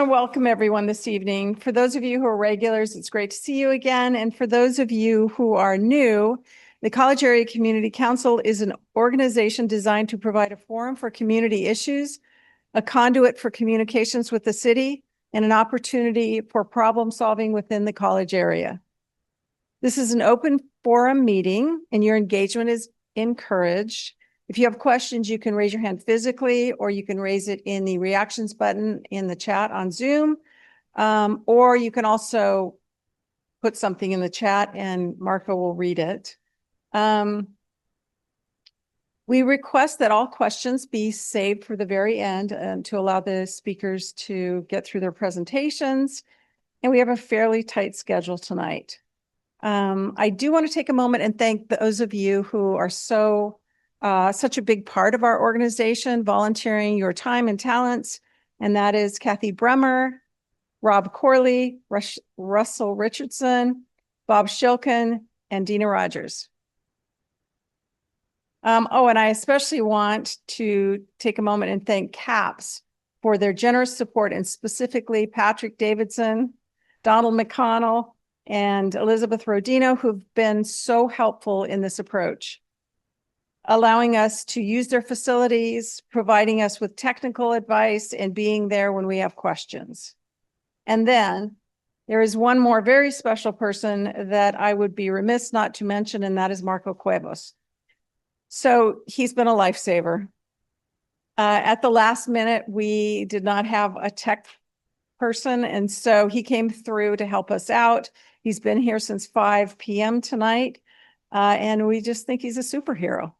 want to welcome everyone this evening. For those of you who are regulars, it's great to see you again. And for those of you who are new, the College Area Community Council is an organization designed to provide a forum for community issues, a conduit for communications with the city, and an opportunity for problem solving within the college area. This is an open forum meeting and your engagement is encouraged. If you have questions, you can raise your hand physically, or you can raise it in the reactions button in the chat on Zoom. Or you can also put something in the chat and Marco will read it. We request that all questions be saved for the very end to allow the speakers to get through their presentations. And we have a fairly tight schedule tonight. I do want to take a moment and thank those of you who are such a big part of our organization, volunteering your time and talents. And that is Kathy Bremer, Rob Corley, Russell Richardson, Bob Shilkin, and Dina Rogers. And I especially want to take a moment and thank CAPS for their generous support, and specifically Patrick Davidson, Donald McConnell, and Elizabeth Rodino, who've been so helpful in this approach, allowing us to use their facilities, providing us with technical advice, and being there when we have questions. And then there is one more very special person that I would be remiss not to mention, and that is Marco Cuevas. So he's been a lifesaver. At the last minute, we did not have a tech person, and so he came through to help us out. He's been here since 5 p.m. tonight, and we just think he's a superhero.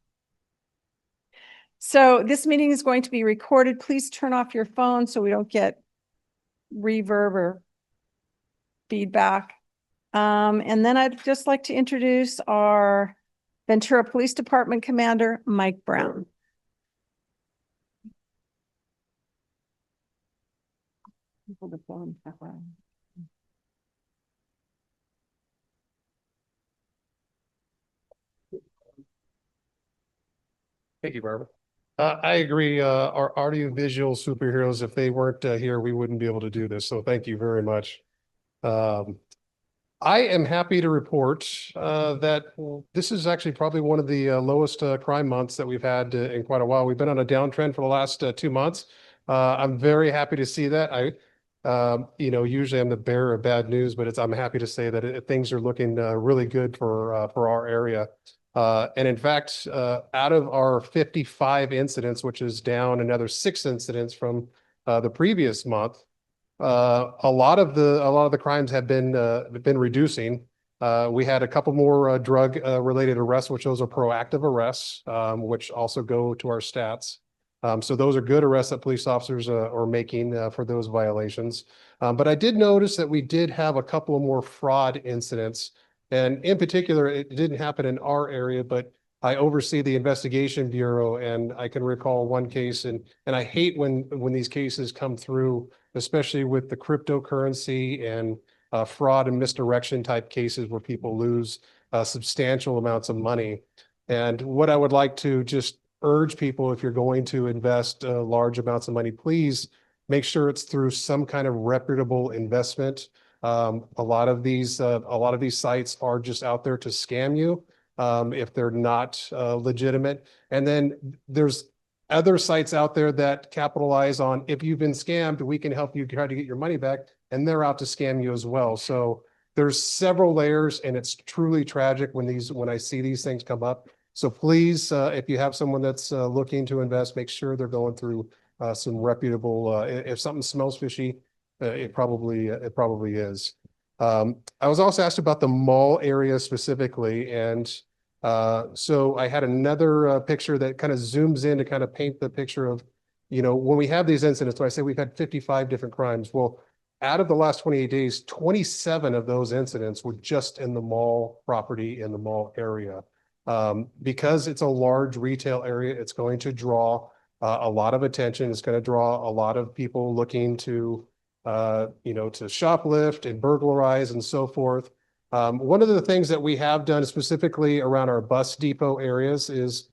So this meeting is going to be recorded. Please turn off your phone so we don't get reverb or feedback. And then I'd just like to introduce our Ventura Police Department Commander, Mike Brown. Thank you, Barbara. I agree. Our audiovisual superheroes, if they weren't here, we wouldn't be able to do this. So thank you very much. I am happy to report that this is actually probably one of the lowest crime months that we've had in quite a while. We've been on a downtrend for the last 2 months. I'm very happy to see that. Usually I'm the bearer of bad news, but I'm happy to say that things are looking really good for our area. And in fact, out of our 55 incidents, which is down another 6 incidents from the previous month, a lot of the crimes have been reducing. We had a couple more drug related arrests, which those are proactive arrests, which also go to our stats. So those are good arrests that police officers are making for those violations. But I did notice that we did have a couple of more fraud incidents. And in particular, it didn't happen in our area, but I oversee the investigation bureau, and I can recall one case, and I hate when these cases come through, especially with the cryptocurrency and fraud and misdirection type cases where people lose substantial amounts of money. And what I would like to just urge people, if you're going to invest large amounts of money, please make sure it's through some kind of reputable investment. A lot of these sites are just out there to scam you if they're not legitimate. And then there's other sites out there that capitalize on, if you've been scammed, we can help you try to get your money back, and they're out to scam you as well. So there's several layers, and it's truly tragic when I see these things come up. So please, if you have someone that's looking to invest, make sure they're going through some reputable. If something smells fishy, it probably is. I was also asked about the mall area specifically, and so I had another picture that kind of zooms in to kind of paint the picture of, when we have these incidents. So I say we've had 55 different crimes. Well, out of the last 28 days, 27 of those incidents were just in the mall property, in the mall area. Because it's a large retail area, it's going to draw a lot of attention. It's going to draw a lot of people looking to to shoplift and burglarize and so forth. One of the things that we have done specifically around our bus depot areas is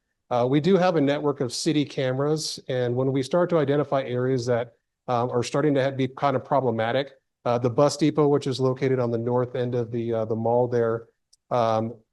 we do have a network of city cameras. And when we start to identify areas that are starting to be kind of problematic. The bus depot, which is located on the north end of the mall there,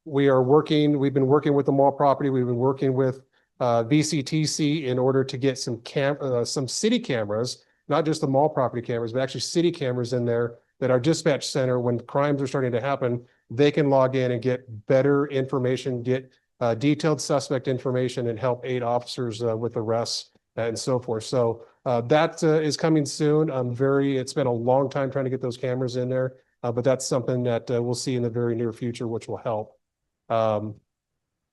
we've been working with the mall property. We've been working with VCTC in order to get some city cameras, not just the mall property cameras, but actually city cameras in there that our dispatch center, when crimes are starting to happen, they can log in and get better information, get detailed suspect information, and help aid officers with arrests and so forth. So that is coming soon. It's been a long time trying to get those cameras in there, but that's something that we'll see in the very near future, which will help.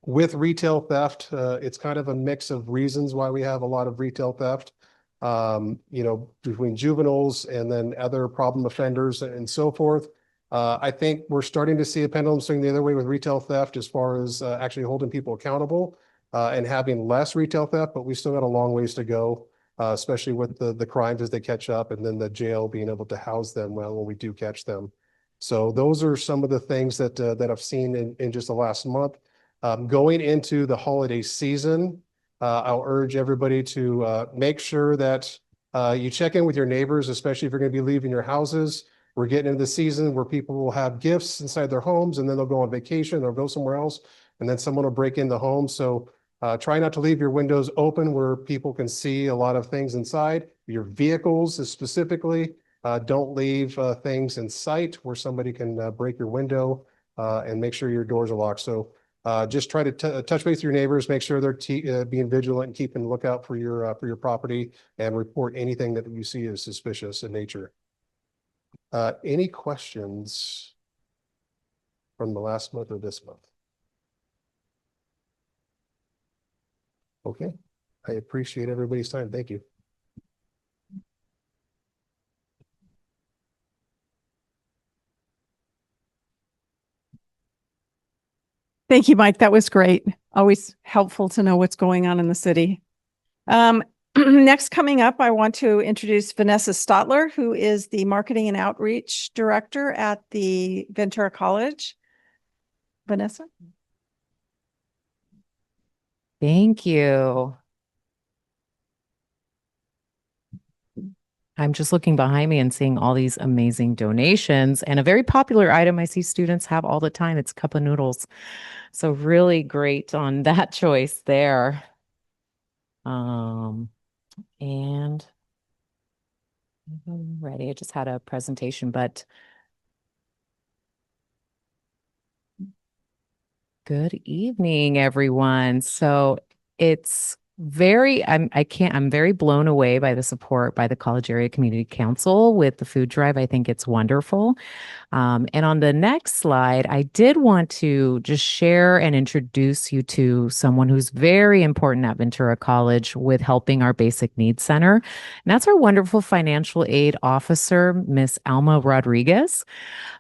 With retail theft, it's kind of a mix of reasons why we have a lot of retail theft. Between juveniles and then other problem offenders and so forth. I think we're starting to see a pendulum swing the other way with retail theft as far as actually holding people accountable and having less retail theft, but we still got a long ways to go, especially with the crimes as they catch up, and then the jail being able to house them well when we do catch them. So those are some of the things that I've seen in just the last month. Going into the holiday season, I'll urge everybody to make sure that you check in with your neighbors, especially if you're going to be leaving your houses. We're getting into the season where people will have gifts inside their homes, and then they'll go on vacation or go somewhere else, and then someone will break in the home. So try not to leave your windows open where people can see a lot of things inside. Your vehicles specifically, don't leave things in sight where somebody can break your window, and make sure your doors are locked. So just try to touch base with your neighbors, make sure they're being vigilant and keeping a lookout for your property, and report anything that you see as suspicious in nature. Any questions from the last month or this month? Okay, I appreciate everybody's time. Thank you. Thank you, Mike. That was great. Always helpful to know what's going on in the city. Next coming up, I want to introduce Vanessa Stotler, who is the Marketing and Outreach Director at the Ventura College. Vanessa? Thank you. I'm just looking behind me and seeing all these amazing donations, and a very popular item I see students have all the time. It's cup of noodles. So really great on that choice there. And I'm ready. I just had a presentation, but good evening, everyone. So it's I'm very blown away by the support by the College Area Community Council with the food drive. I think it's wonderful. And on the next slide, I did want to just share and introduce you to someone who's very important at Ventura College with helping our Basic Needs Center. And that's our wonderful financial aid officer, Miss Alma Rodriguez.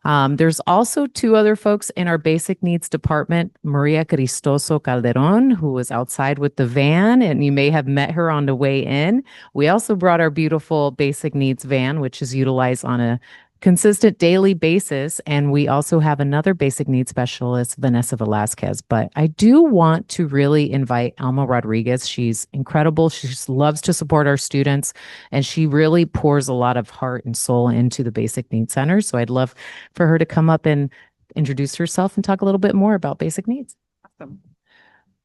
There's also two other folks in our Basic Needs Department, Maria Cristoso Calderon, who was outside with the van, and you may have met her on the way in. We also brought our beautiful Basic Needs van, which is utilized on a consistent daily basis. And we also have another basic needs specialist, Vanessa Velasquez. But I do want to really invite Alma Rodriguez. She's incredible. She just loves to support our students, and she really pours a lot of heart and soul into the Basic Needs Center. So I'd love for her to come up and introduce herself and talk a little bit more about basic needs. Awesome.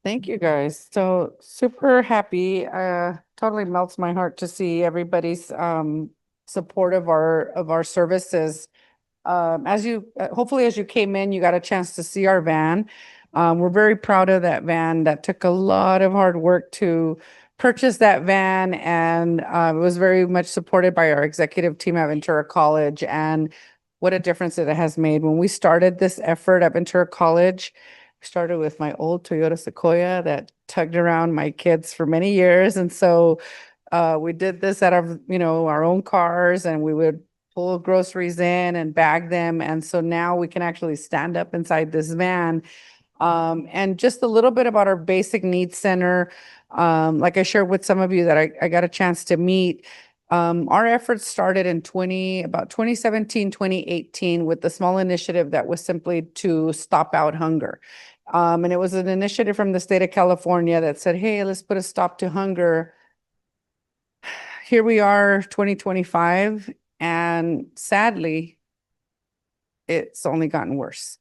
Thank you, guys. So super happy. Totally melts my heart to see everybody's support of our services. Hopefully as you came in, you got a chance to see our van. We're very proud of that van. That took a lot of hard work to purchase that van, and it was very much supported by our executive team at Ventura College, and what a difference it has made. When we started this effort at Ventura College, we started with my old Toyota Sequoia that tugged around my kids for many years. And so we did this out of, our own cars, and we would pull groceries in and bag them. And so now we can actually stand up inside this van. And just a little bit about our Basic Needs Center. Like I shared with some of you that I got a chance to meet. Our efforts started in 2017, 2018 with the small initiative that was simply to stop out hunger. And it was an initiative from the state of California that said, hey, let's put a stop to hunger. here we are, 2025, and sadly, it's only gotten worse.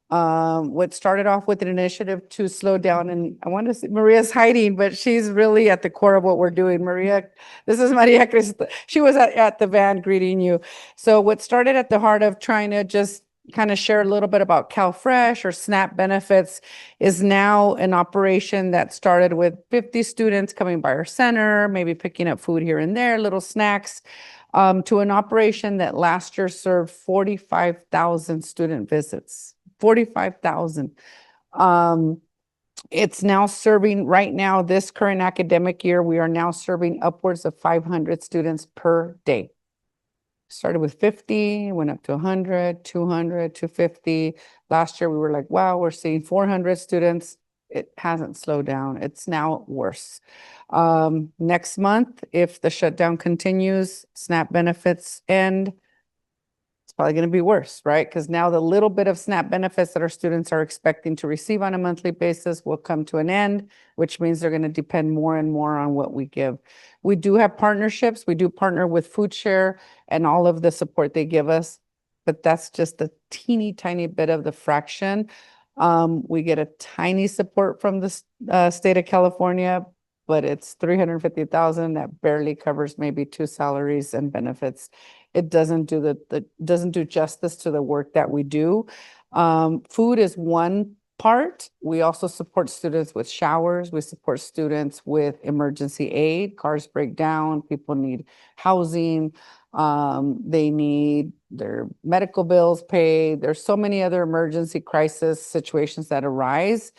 What started off with an initiative to slow down, and I want to say Maria's hiding, but she's really at the core of what we're doing. Maria, this is Maria Crista. She was at the van greeting you. So what started at the heart of trying to just kind of share a little bit about CalFresh or SNAP benefits is now an operation that started with 50 students coming by our center, maybe picking up food here and there, little snacks, to an operation that last year served 45,000 student visits. 45,000. It's now serving right now, this current academic year, we are now serving upwards of 500 students per day. Started with 50, went up to 100, 200, 250. Last year, we were like, wow, we're seeing 400 students. It hasn't slowed down. It's now worse. Next month, if the shutdown continues, SNAP benefits end, it's probably going to be worse, right? Because now the little bit of SNAP benefits that our students are expecting to receive on a monthly basis will come to an end, which means they're going to depend more and more on what we give. We do have partnerships. We do partner with Food Share and all of the support they give us, but that's just a teeny tiny bit of the fraction. We get a tiny support from the state of California, but it's $350,000 that barely covers maybe 2 salaries and benefits. It doesn't do doesn't do justice to the work that we do. Food is one part. We also support students with showers. We support students with emergency aid. Cars break down. People need housing. They need their medical bills paid. There's so many other emergency crisis situations that arise.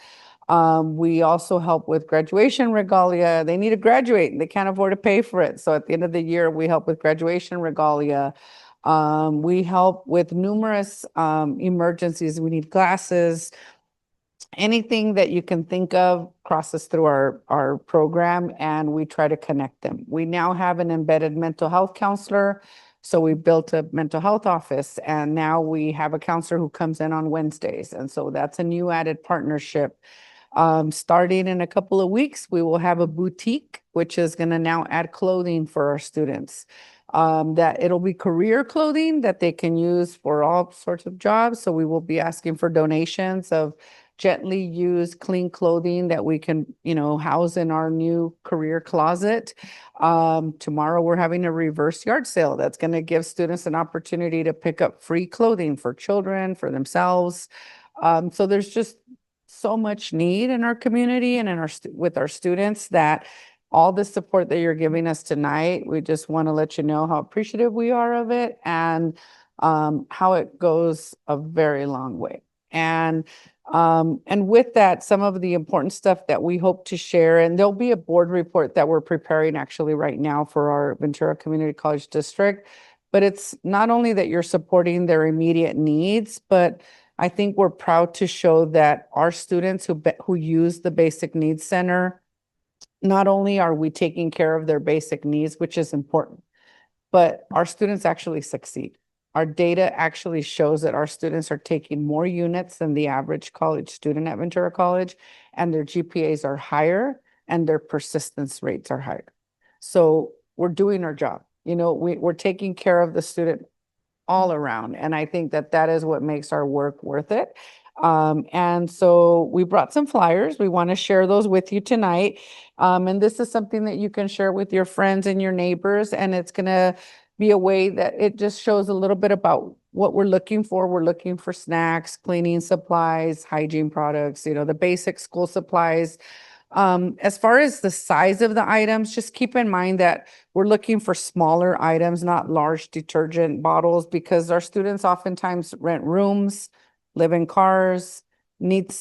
We also help with graduation regalia. They need to graduate and they can't afford to pay for it. So at the end of the year, we help with graduation regalia. We help with numerous emergencies. We need glasses. Anything that you can think of crosses through our program, and we try to connect them. We now have an embedded mental health counselor. So we built a mental health office, and now we have a counselor who comes in on Wednesdays. And so that's a new added partnership. Starting in a couple of weeks, we will have a boutique, which is going to now add clothing for our students. That it'll be career clothing that they can use for all sorts of jobs. So we will be asking for donations of gently used, clean clothing that we can, house in our new career closet. Tomorrow we're having a reverse yard sale that's going to give students an opportunity to pick up free clothing for children, for themselves. So there's just so much need in our community and with our students that all the support that you're giving us tonight, we just want to let you know how appreciative we are of it and how it goes a very long way. And with that, some of the important stuff that we hope to share, and there'll be a board report that we're preparing actually right now for our Ventura Community College District, but it's not only that you're supporting their immediate needs, but I think we're proud to show that our students who use the Basic Needs Center, not only are we taking care of their basic needs, which is important, but our students actually succeed. Our data actually shows that our students are taking more units than the average college student at Ventura College, and their GPAs are higher and their persistence rates are higher. So we're doing our job. We're taking care of the student all around. And I think that is what makes our work worth it. And so we brought some flyers. We want to share those with you tonight. And this is something that you can share with your friends and your neighbors. And it's going to be a way that it just shows a little bit about what we're looking for. We're looking for snacks, cleaning supplies, hygiene products, the basic school supplies. As far as the size of the items, just keep in mind that we're looking for smaller items, not large detergent bottles, because our students oftentimes rent rooms, live in cars, need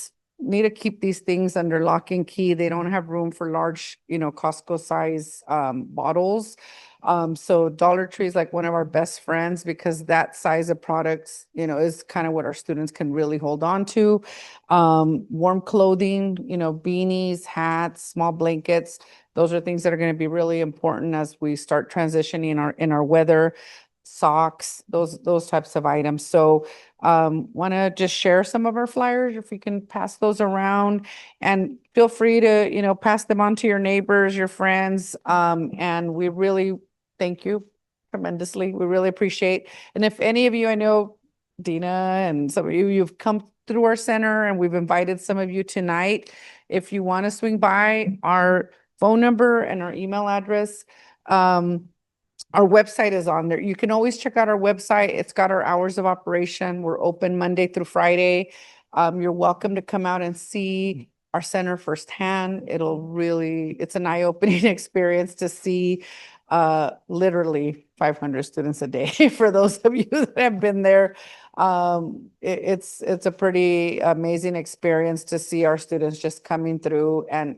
to keep these things under lock and key. They don't have room for large, Costco size bottles. So Dollar Tree is like one of our best friends because that size of products, is kind of what our students can really hold on to. Warm clothing, beanies, hats, small blankets. Those are things that are going to be really important as we start transitioning in our weather. Socks, those types of items. So want to just share some of our flyers if you can pass those around, and feel free to pass them on to your neighbors, your friends, and we really thank you tremendously. We really appreciate. And if any of you, I know Dina and some of you, you've come through our center and we've invited some of you tonight. If you want to swing by, our phone number and our email address, our website is on there. You can always check out our website. It's got our hours of operation. We're open Monday through Friday. You're welcome to come out and see our center firsthand. It's an eye-opening experience to see literally 500 students a day. For those of you that have been there, it's a pretty amazing experience to see our students just coming through and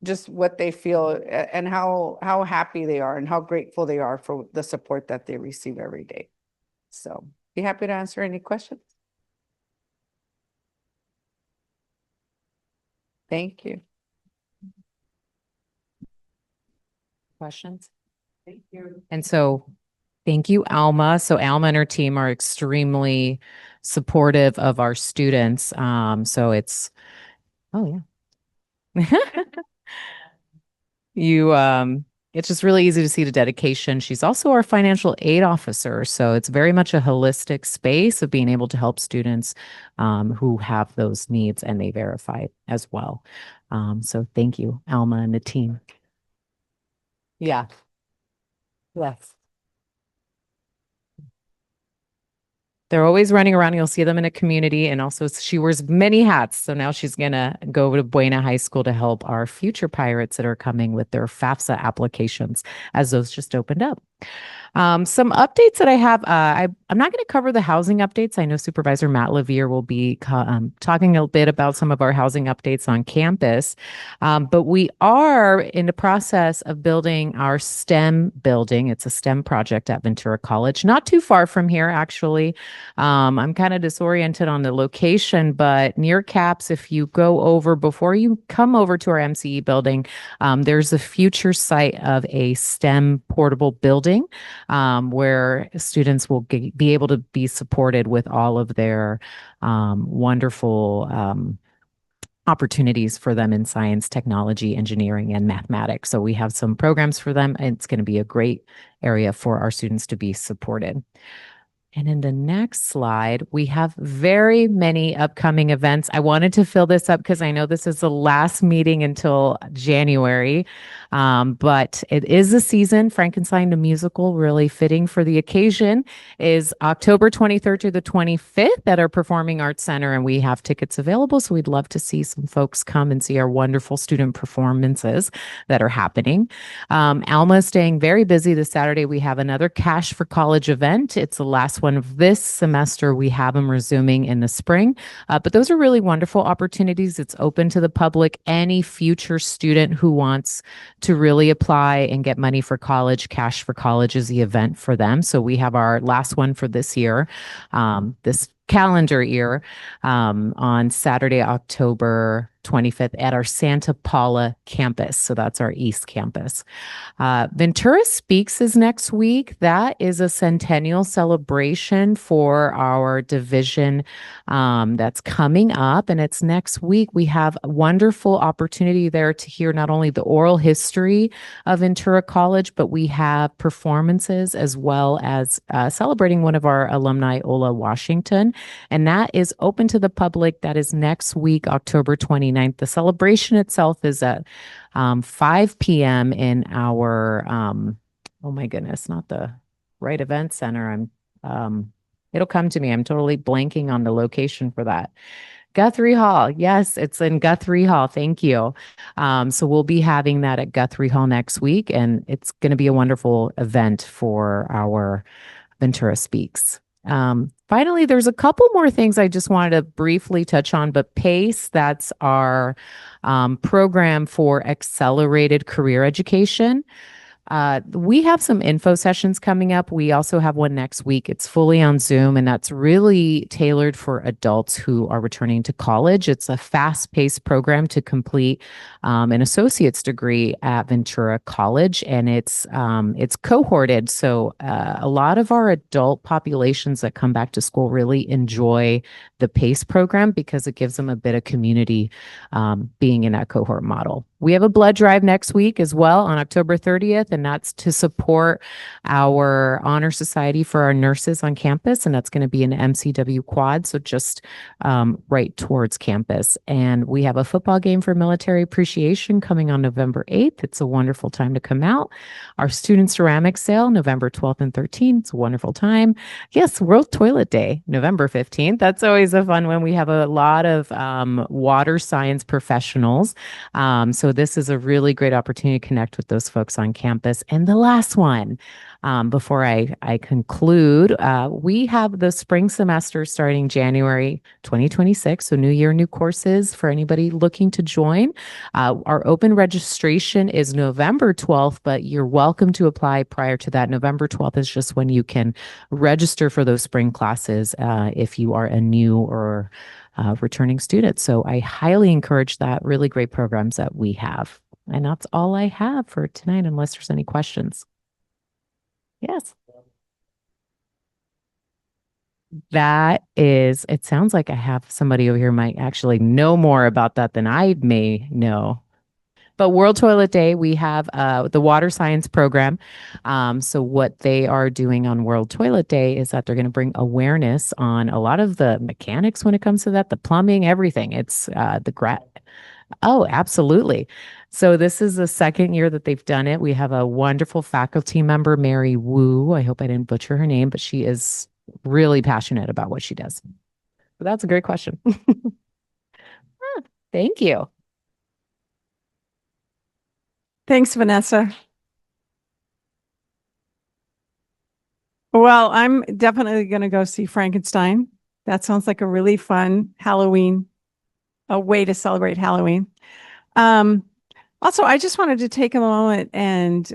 just what they feel and how happy they are and how grateful they are for the support that they receive every day. So be happy to answer any questions. Thank you. Questions? Thank you. And so thank you, Alma. So Alma and her team are extremely supportive of our students. So it's, oh yeah. It's just really easy to see the dedication. She's also our financial aid officer. So it's very much a holistic space of being able to help students who have those needs, and they verify as well. So thank you, Alma and the team. Yeah. Yes. They're always running around. You'll see them in a community. And also she wears many hats. So now she's going to go to Buena High School to help our future pirates that are coming with their FAFSA applications, as those just opened up. Some updates that I have, I'm not going to cover the housing updates. I know Supervisor Matt LaVere will be talking a bit about some of our housing updates on campus, but we are in the process of building our STEM building. It's a STEM project at Ventura College, not too far from here, actually. I'm kind of disoriented on the location, but near CAPS, if you go over, before you come over to our MCE building, there's a future site of a STEM portable building where students will be able to be supported with all of their wonderful opportunities for them in science, technology, engineering, and mathematics. So we have some programs for them, and it's going to be a great area for our students to be supported. And in the next slide, we have very many upcoming events. I wanted to fill this up because I know this is the last meeting until January, but it is a season. Frankenstein the Musical, really fitting for the occasion, is October 23rd through the 25th at our Performing Arts Center, and we have tickets available. So we'd love to see some folks come and see our wonderful student performances that are happening. Alma is staying very busy this Saturday. We have another Cash for College event. It's the last one of this semester. We have them resuming in the spring, but those are really wonderful opportunities. It's open to the public. Any future student who wants to really apply and get money for college, Cash for College is the event for them. So we have our last one for this year, this calendar year, on Saturday, October 25th at our Santa Paula campus. So that's our East campus. Ventura Speaks is next week. That is a centennial celebration for our division that's coming up, and it's next week. We have a wonderful opportunity there to hear not only the oral history of Ventura College, but we have performances as well as celebrating one of our alumni, Ola Washington, and that is open to the public. That is next week, October 29th. The celebration itself is at 5 p.m. in our, oh my goodness, not the right event center. It'll come to me. I'm totally blanking on the location for that. Guthrie Hall. Yes, it's in Guthrie Hall. Thank you. So we'll be having that at Guthrie Hall next week, and it's going to be a wonderful event for our Ventura Speaks. Finally, there's a couple more things I just wanted to briefly touch on, but PACE, that's our program for accelerated career education. We have some info sessions coming up. We also have one next week. It's fully on Zoom, and that's really tailored for adults who are returning to college. It's a fast-paced program to complete an associate's degree at Ventura College, and it's cohorted. So a lot of our adult populations that come back to school really enjoy the PACE program because it gives them a bit of community being in that cohort model. We have a blood drive next week as well on October 30th, and that's to support our Honor Society for our nurses on campus, and that's going to be an MCW quad, so just right towards campus. And we have a football game for military appreciation coming on November 8th. It's a wonderful time to come out. Our student ceramic sale, November 12th and 13th. It's a wonderful time. Yes, World Toilet Day, November 15th. That's always a fun one. We have a lot of water science professionals. So this is a really great opportunity to connect with those folks on campus. And the last one, before I conclude, we have the spring semester starting January 2026. So new year, new courses for anybody looking to join. Our open registration is November 12th, but you're welcome to apply prior to that. November 12th is just when you can register for those spring classes if you are a new or returning student. So I highly encourage that. Really great programs that we have. And that's all I have for tonight, unless there's any questions. Yes. It sounds like I have somebody over here might actually know more about that than I may know. But World Toilet Day, we have the water science program. So what they are doing on World Toilet Day is that they're going to bring awareness on a lot of the mechanics when it comes to that, the plumbing, everything. It's Oh, absolutely. So this is the second year that they've done it. We have a wonderful faculty member, Mary Wu. I hope I didn't butcher her name, but she is really passionate about what she does. So that's a great question. Thank you. Thanks, Vanessa. Well, I'm definitely going to go see Frankenstein. That sounds like a really fun Halloween, a way to celebrate Halloween. Also, I just wanted to take a moment and,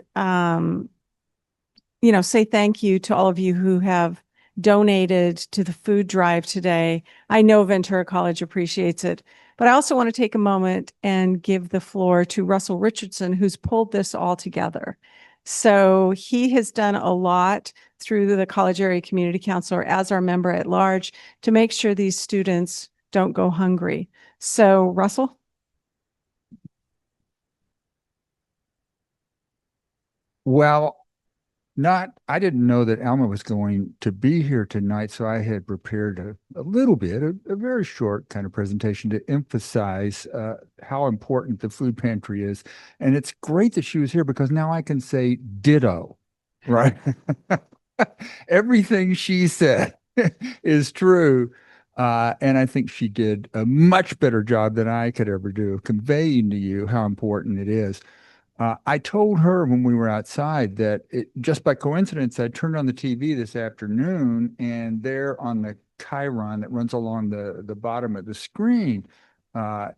say thank you to all of you who have donated to the food drive today. I know Ventura College appreciates it, but I also want to take a moment and give the floor to Russell Richardson, who's pulled this all together. So he has done a lot through the College Area Community Council or as our member at large to make sure these students don't go hungry. So Russell? Well, I didn't know that Alma was going to be here tonight, so I had prepared a little bit, a very short kind of presentation to emphasize how important the food pantry is. And it's great that she was here because now I can say ditto, right? Everything she said is true. And I think she did a much better job than I could ever do of conveying to you how important it is. I told her when we were outside that just by coincidence, I turned on the TV this afternoon, and there on the chyron that runs along the bottom of the screen,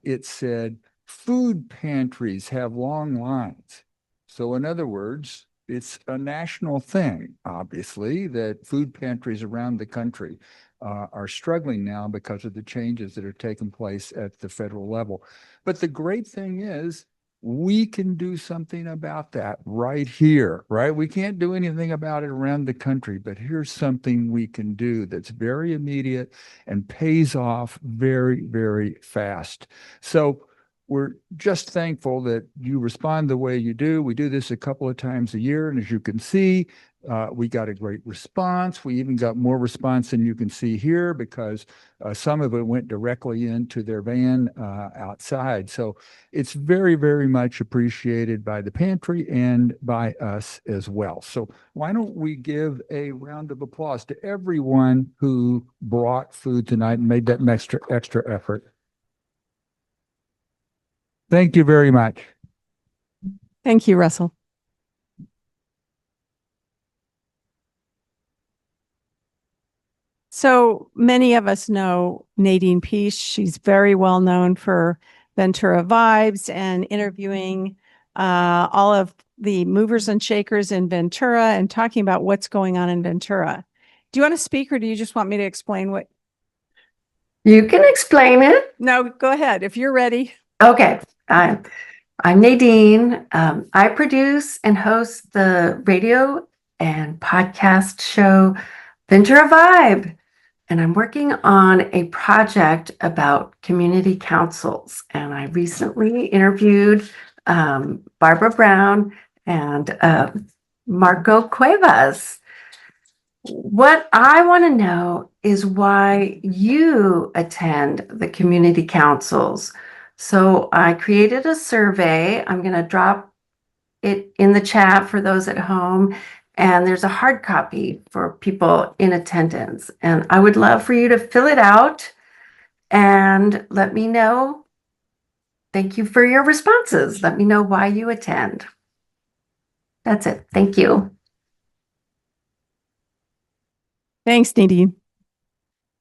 it said, food pantries have long lines. So in other words, it's a national thing, obviously, that food pantries around the country are struggling now because of the changes that are taking place at the federal level. But the great thing is, we can do something about that right here, right? We can't do anything about it around the country, but here's something we can do that's very immediate and pays off very, very fast. So we're just thankful that you respond the way you do. We do this a couple of times a year, and as you can see, we got a great response. We even got more response than you can see here because some of it went directly into their van outside. So it's very, very much appreciated by the pantry and by us as well. So why don't we give a round of applause to everyone who brought food tonight and made that extra effort. Thank you very much. Thank you, Russell. So many of us know Nadine Peace. She's very well known for Ventura Vibes and interviewing all of the movers and shakers in Ventura and talking about what's going on in Ventura. Do you want to speak or do you just want me to explain what? You can explain it. No, go ahead if you're ready. Okay. I'm Nadine. I produce and host the radio and podcast show Ventura Vibe. And I'm working on a project about community councils. And I recently interviewed Barbara Brown, and Marco Cuevas. What I want to know is why you attend the community councils. So I created a survey. I'm going to drop it in the chat for those at home. And there's a hard copy for people in attendance. And I would love for you to fill it out and let me know. Thank you for your responses. Let me know why you attend. That's it. Thank you. Thanks, Nadine.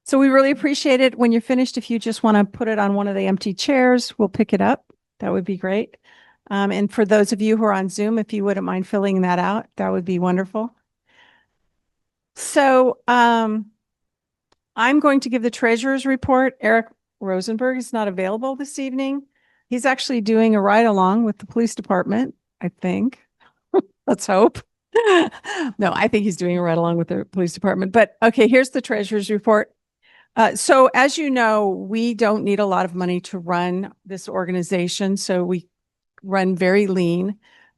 So we really appreciate it. When you're finished, if you just want to put it on one of the empty chairs, we'll pick it up. That would be great. And for those of you who are on Zoom, if you wouldn't mind filling that out, that would be wonderful. So I'm going to give the treasurer's report. Eric Rosenberg is not available this evening. He's actually doing a ride along with the police department, I think. Let's hope. No, I think he's doing a ride along with the police department. But okay, here's the treasurer's report. So as you know, we don't need a lot of money to run this organization. So we run very lean.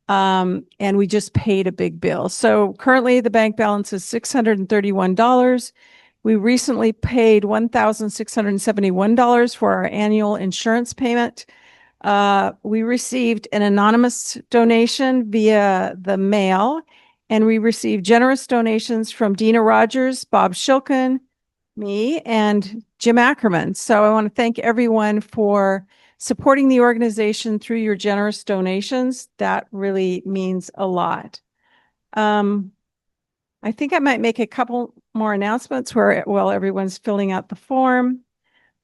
And we just paid a big bill. So currently the bank balance is $631. We recently paid $1,671 for our annual insurance payment. We received an anonymous donation via the mail, and we received generous donations from Dina Rogers, Bob Shilkin, me, and Jim Ackerman. So I want to thank everyone for supporting the organization through your generous donations. That really means a lot. I think I might make a couple more announcements while everyone's filling out the form.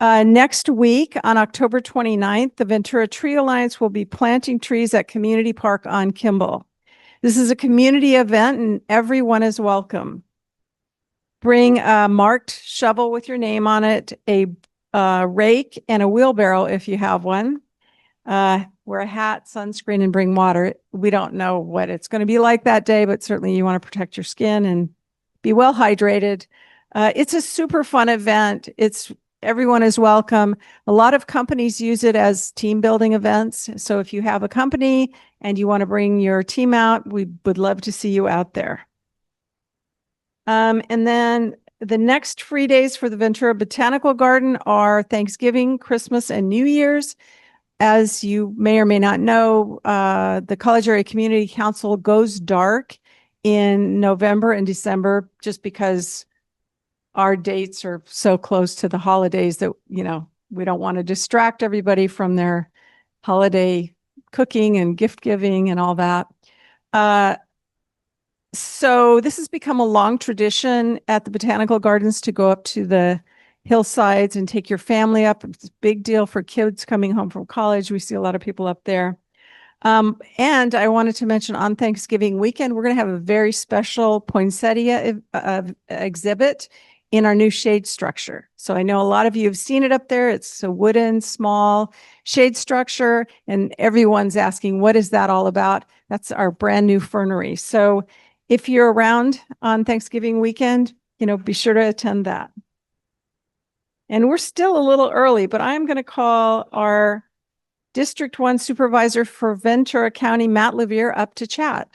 Next week on October 29th, the Ventura Tree Alliance will be planting trees at Community Park on Kimball. This is a community event and everyone is welcome. Bring a marked shovel with your name on it, a rake, and a wheelbarrow if you have one. Wear a hat, sunscreen, and bring water. We don't know what it's going to be like that day, but certainly you want to protect your skin and be well hydrated. It's a super fun event. Everyone is welcome. A lot of companies use it as team building events. So if you have a company and you want to bring your team out, we would love to see you out there. And then the next free days for the Ventura Botanical Garden are Thanksgiving, Christmas, and New Year's. As you may or may not know, the College Area Community Council goes dark in November and December just because our dates are so close to the holidays that, we don't want to distract everybody from their holiday cooking and gift giving and all that. So this has become a long tradition at the Botanical Gardens to go up to the hillsides and take your family up. It's a big deal for kids coming home from college. We see a lot of people up there. And I wanted to mention on Thanksgiving weekend, we're going to have a very special poinsettia exhibit in our new shade structure. So I know a lot of you have seen it up there. It's a wooden, small shade structure, and everyone's asking, what is that all about? That's our brand new fernery. So if you're around on Thanksgiving weekend, be sure to attend that. And we're still a little early, but I'm going to call our District 1 Supervisor for Ventura County, Matt LaVere, up to chat.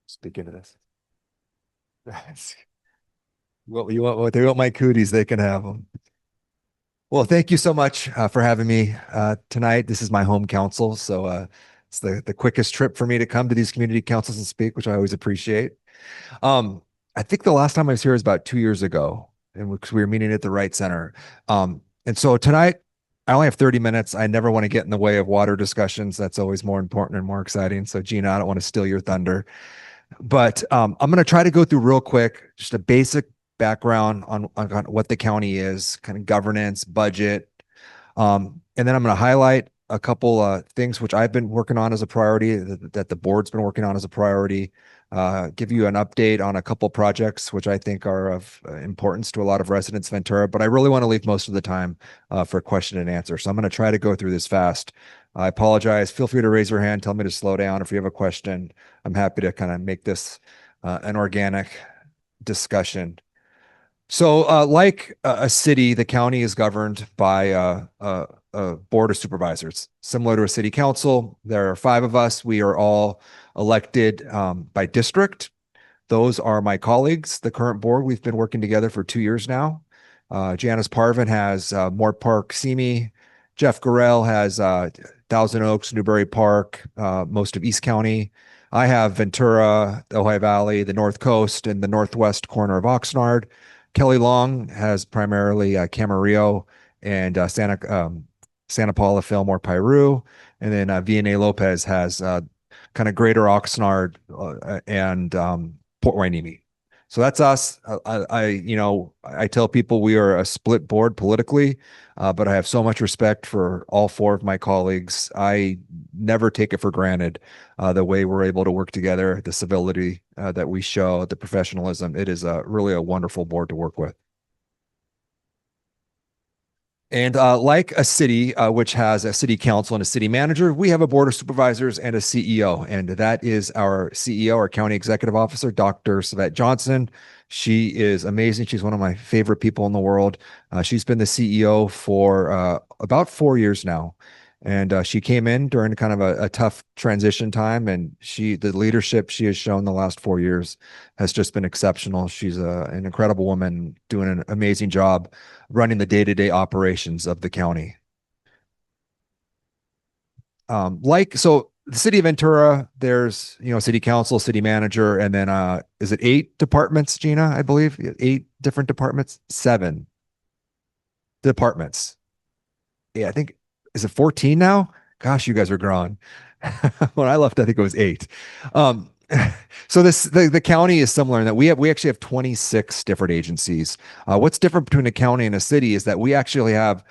Speaking of this. Well, you want they want my cooties, they can have them. Well, thank you so much for having me tonight. This is my home council, so it's the quickest trip for me to come to these community councils and speak, which I always appreciate. I think the last time I was here was about 2 years ago, and we were meeting at the Wright Center. And so tonight, I only have 30 minutes. I never want to get in the way of water discussions. That's always more important and more exciting. So Gina, I don't want to steal your thunder. But I'm going to try to go through real quick, just a basic background on what the county is, kind of governance, budget. And then I'm going to highlight a couple things which I've been working on as a priority, that the board's been working on as a priority, give you an update on a couple projects which I think are of importance to a lot of residents of Ventura, but I really want to leave most of the time for question and answer. So I'm going to try to go through this fast I apologize. Feel free to raise your hand. Tell me to slow down if you have a question. I'm happy to kind of make this an organic discussion. So, like a city, the county is governed by a board of supervisors, similar to a city council. There are 5 of us. We are all elected by district. Those are my colleagues, the current board. We've been working together for 2 years now. Janice Parvin has Moore Park, Simi. Jeff Gorell has Thousand Oaks, Newberry Park, most of East County. I have Ventura, the Ojai Valley, the North Coast, and the northwest corner of Oxnard. Kelly Long has primarily Camarillo and Santa Paula, Fillmore, Piru. And then Vianney Lopez has kind of greater Oxnard and Port Hueneme. So that's us. I tell people we are a split board politically, but I have so much respect for all 4 of my colleagues. I never take it for granted the way we're able to work together, the civility that we show, the professionalism. It is really a wonderful board to work with. And like a city, which has a city council and a city manager, we have a board of supervisors and a CEO. And that is our CEO, our county executive officer, Dr. Savette Johnson. She is amazing. She's one of my favorite people in the world. She's been the CEO for about 4 years now. And she came in during kind of a tough transition time. And the leadership she has shown the last 4 years has just been exceptional. She's an incredible woman doing an amazing job running the day-to-day operations of the county. So the city of Ventura, there's, city council, city manager, and then, is it 8 departments, Gina, I believe? 8 different departments? 7 departments. Yeah, I think, is it 14 now? Gosh, you guys are growing. When I left, I think it was 8. So the county is similar in that we actually have 26 different agencies. What's different between a county and a city is that we actually have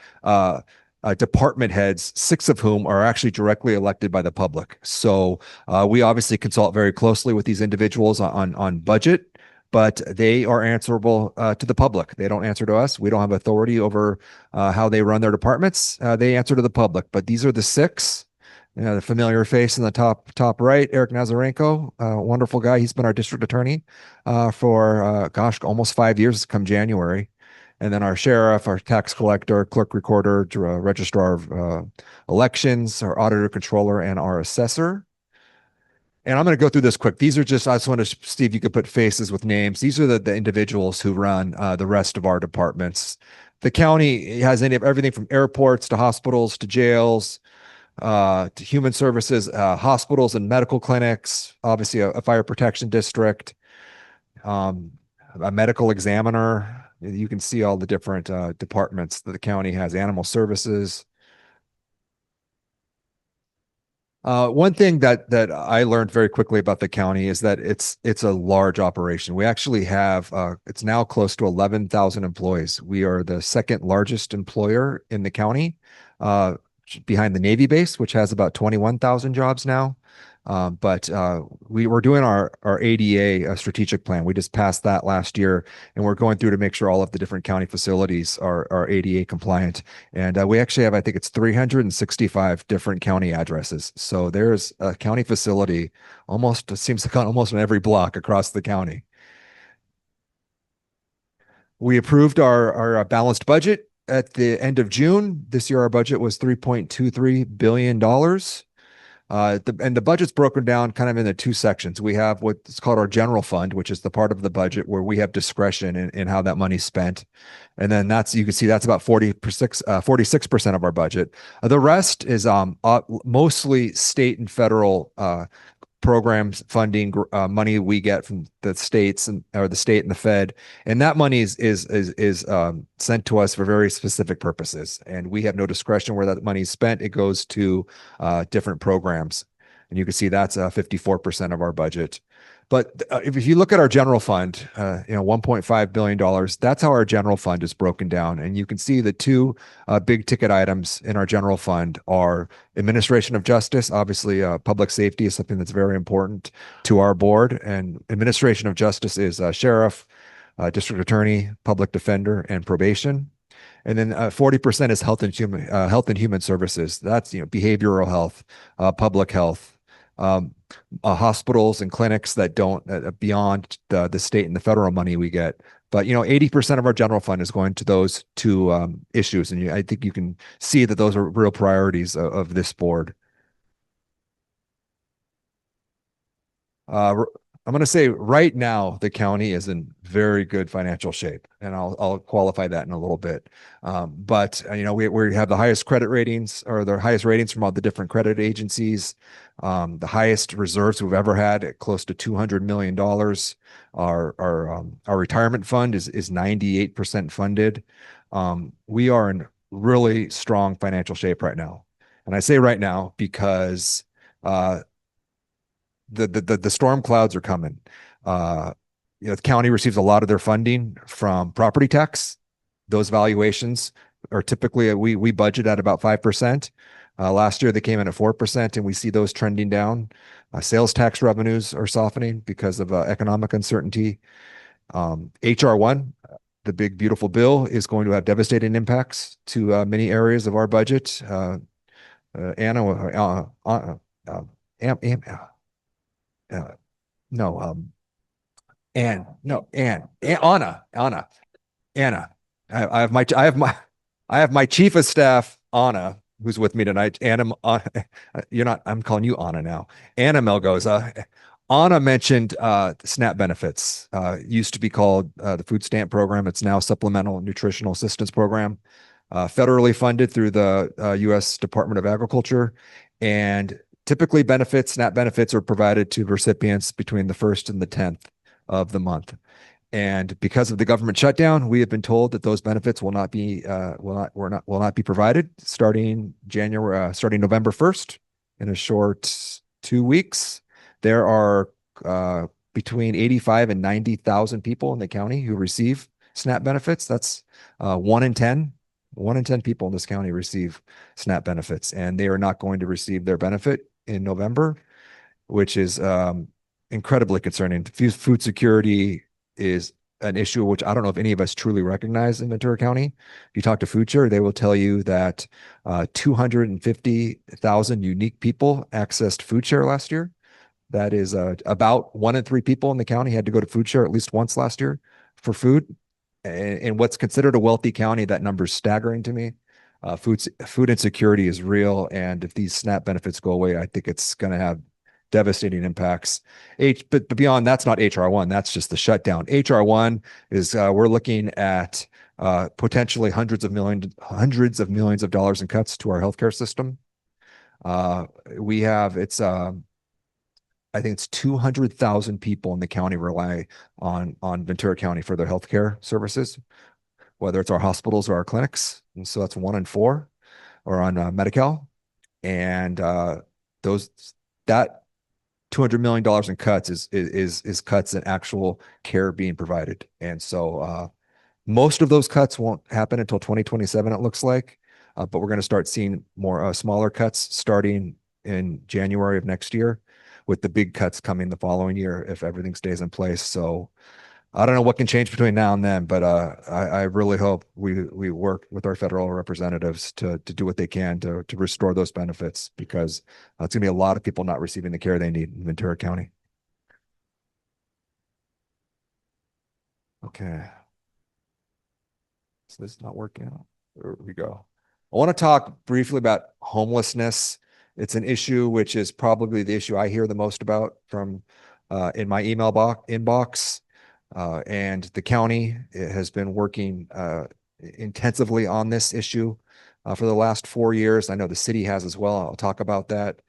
department heads, 6 of whom are actually directly elected by the public. So we obviously consult very closely with these individuals on budget, but they are answerable to the public. They don't answer to us. We don't have authority over how they run their departments. They answer to the public. But these are the 6. The familiar face in the top right, Eric Nazarenko, wonderful guy. He's been our district attorney for almost 5 years come January. And then our sheriff, our tax collector, clerk recorder, registrar of elections, our auditor controller, and our assessor. And I'm going to go through this quick. These are just, I just want to see if you could put faces with names. These are the individuals who run the rest of our departments. The county has everything from airports to hospitals to jails, to human services, hospitals and medical clinics, obviously a fire protection district, a medical examiner. You can see all the different departments that the county has, animal services. One thing that I learned very quickly about the county is that it's a large operation. We actually have, it's now close to 11,000 employees. We are the 2nd largest employer in the county, behind the Navy base, which has about 21,000 jobs now. But we were doing our ADA strategic plan. We just passed that last year, and we're going through to make sure all of the different county facilities are ADA compliant. And we actually have, I think it's 365 different county addresses. So there's a county facility almost, it seems like almost on every block across the county. We approved our balanced budget at the end of June. This year, our budget was $3.23 billion. And the budget's broken down kind of into 2 sections. We have what's called our general fund, which is the part of the budget where we have discretion in how that money's spent. And then you can see that's about 46% of our budget. The rest is mostly state and federal programs, funding, money we get from the states or the state and the Fed, and that money is sent to us for very specific purposes, and we have no discretion where that money is spent. It goes to different programs, and you can see that's 54% of our budget. But if you look at our general fund, $1.5 billion, that's how our general fund is broken down. And you can see the 2 big ticket items in our general fund are administration of justice. Obviously, public safety is something that's very important to our board. And administration of justice is sheriff, district attorney, public defender, and probation. And then 40% is health and human services. That's, behavioral health, public health, hospitals and clinics that don't beyond the state and the federal money we get. But 80% of our general fund is going to those two issues, and I think you can see that those are real priorities of this board. I'm going to say right now the county is in very good financial shape, and I'll qualify that in a little bit. But we have the highest credit ratings, or the highest ratings from all the different credit agencies, the highest reserves we've ever had at close to $200 million. Our retirement fund is 98% funded. We are in really strong financial shape right now, and I say right now because the storm clouds are coming. The county receives a lot of their funding from property tax. Those valuations are typically, we budget at about 5%. Last year they came in at 4%, and we see those trending down. Sales tax revenues are softening because of economic uncertainty. HR1, the big beautiful bill, is going to have devastating impacts to many areas of our budget. Anna. I have my chief of staff, Anna, who's with me tonight. Anna, I'm calling you Anna now. Anna Melgoza. Anna mentioned SNAP benefits. Used to be called the food stamp program. It's now Supplemental Nutritional Assistance Program, federally funded through the U.S. Department of Agriculture. And typically SNAP benefits are provided to recipients between the 1st and the 10th of the month. And because of the government shutdown, we have been told that those benefits will not be provided starting November 1st, in a short 2 weeks. There are between 85 and 90,000 people in the county who receive SNAP benefits. That's 1 in 10 people in this county receive SNAP benefits, and they are not going to receive their benefit in November, which is incredibly concerning. Food security is an issue which I don't know if any of us truly recognize in Ventura County. If you talk to Food Share, they will tell you that 250,000 unique people accessed Food Share last year. That is about 1 in 3 people in the county had to go to Food Share at least once last year for food. And what's considered a wealthy county, that number is staggering to me. Food insecurity is real, and if these SNAP benefits go away, I think it's going to have devastating impacts. But beyond, that's not HR1. That's just the shutdown. HR1 is we're looking at potentially hundreds of millions of dollars in cuts to our healthcare system. I think it's 200,000 people in the county rely on Ventura County for their healthcare services, whether it's our hospitals or our clinics. And so that's 1 in 4, or on Medi-Cal. And that $200 million in cuts is cuts in actual care being provided. And so most of those cuts won't happen until 2027, it looks like. But we're going to start seeing more smaller cuts starting in January of next year, with the big cuts coming the following year if everything stays in place. So I don't know what can change between now and then, but I really hope we work with our federal representatives to do what they can to restore those benefits, because it's going to be a lot of people not receiving the care they need in Ventura County. Okay. So this is not working out. There we go. I want to talk briefly about homelessness. It's an issue which is probably the issue I hear the most about from in my email inbox. And the county has been working intensively on this issue for the last 4 years. I know the city has as well. I'll talk about that.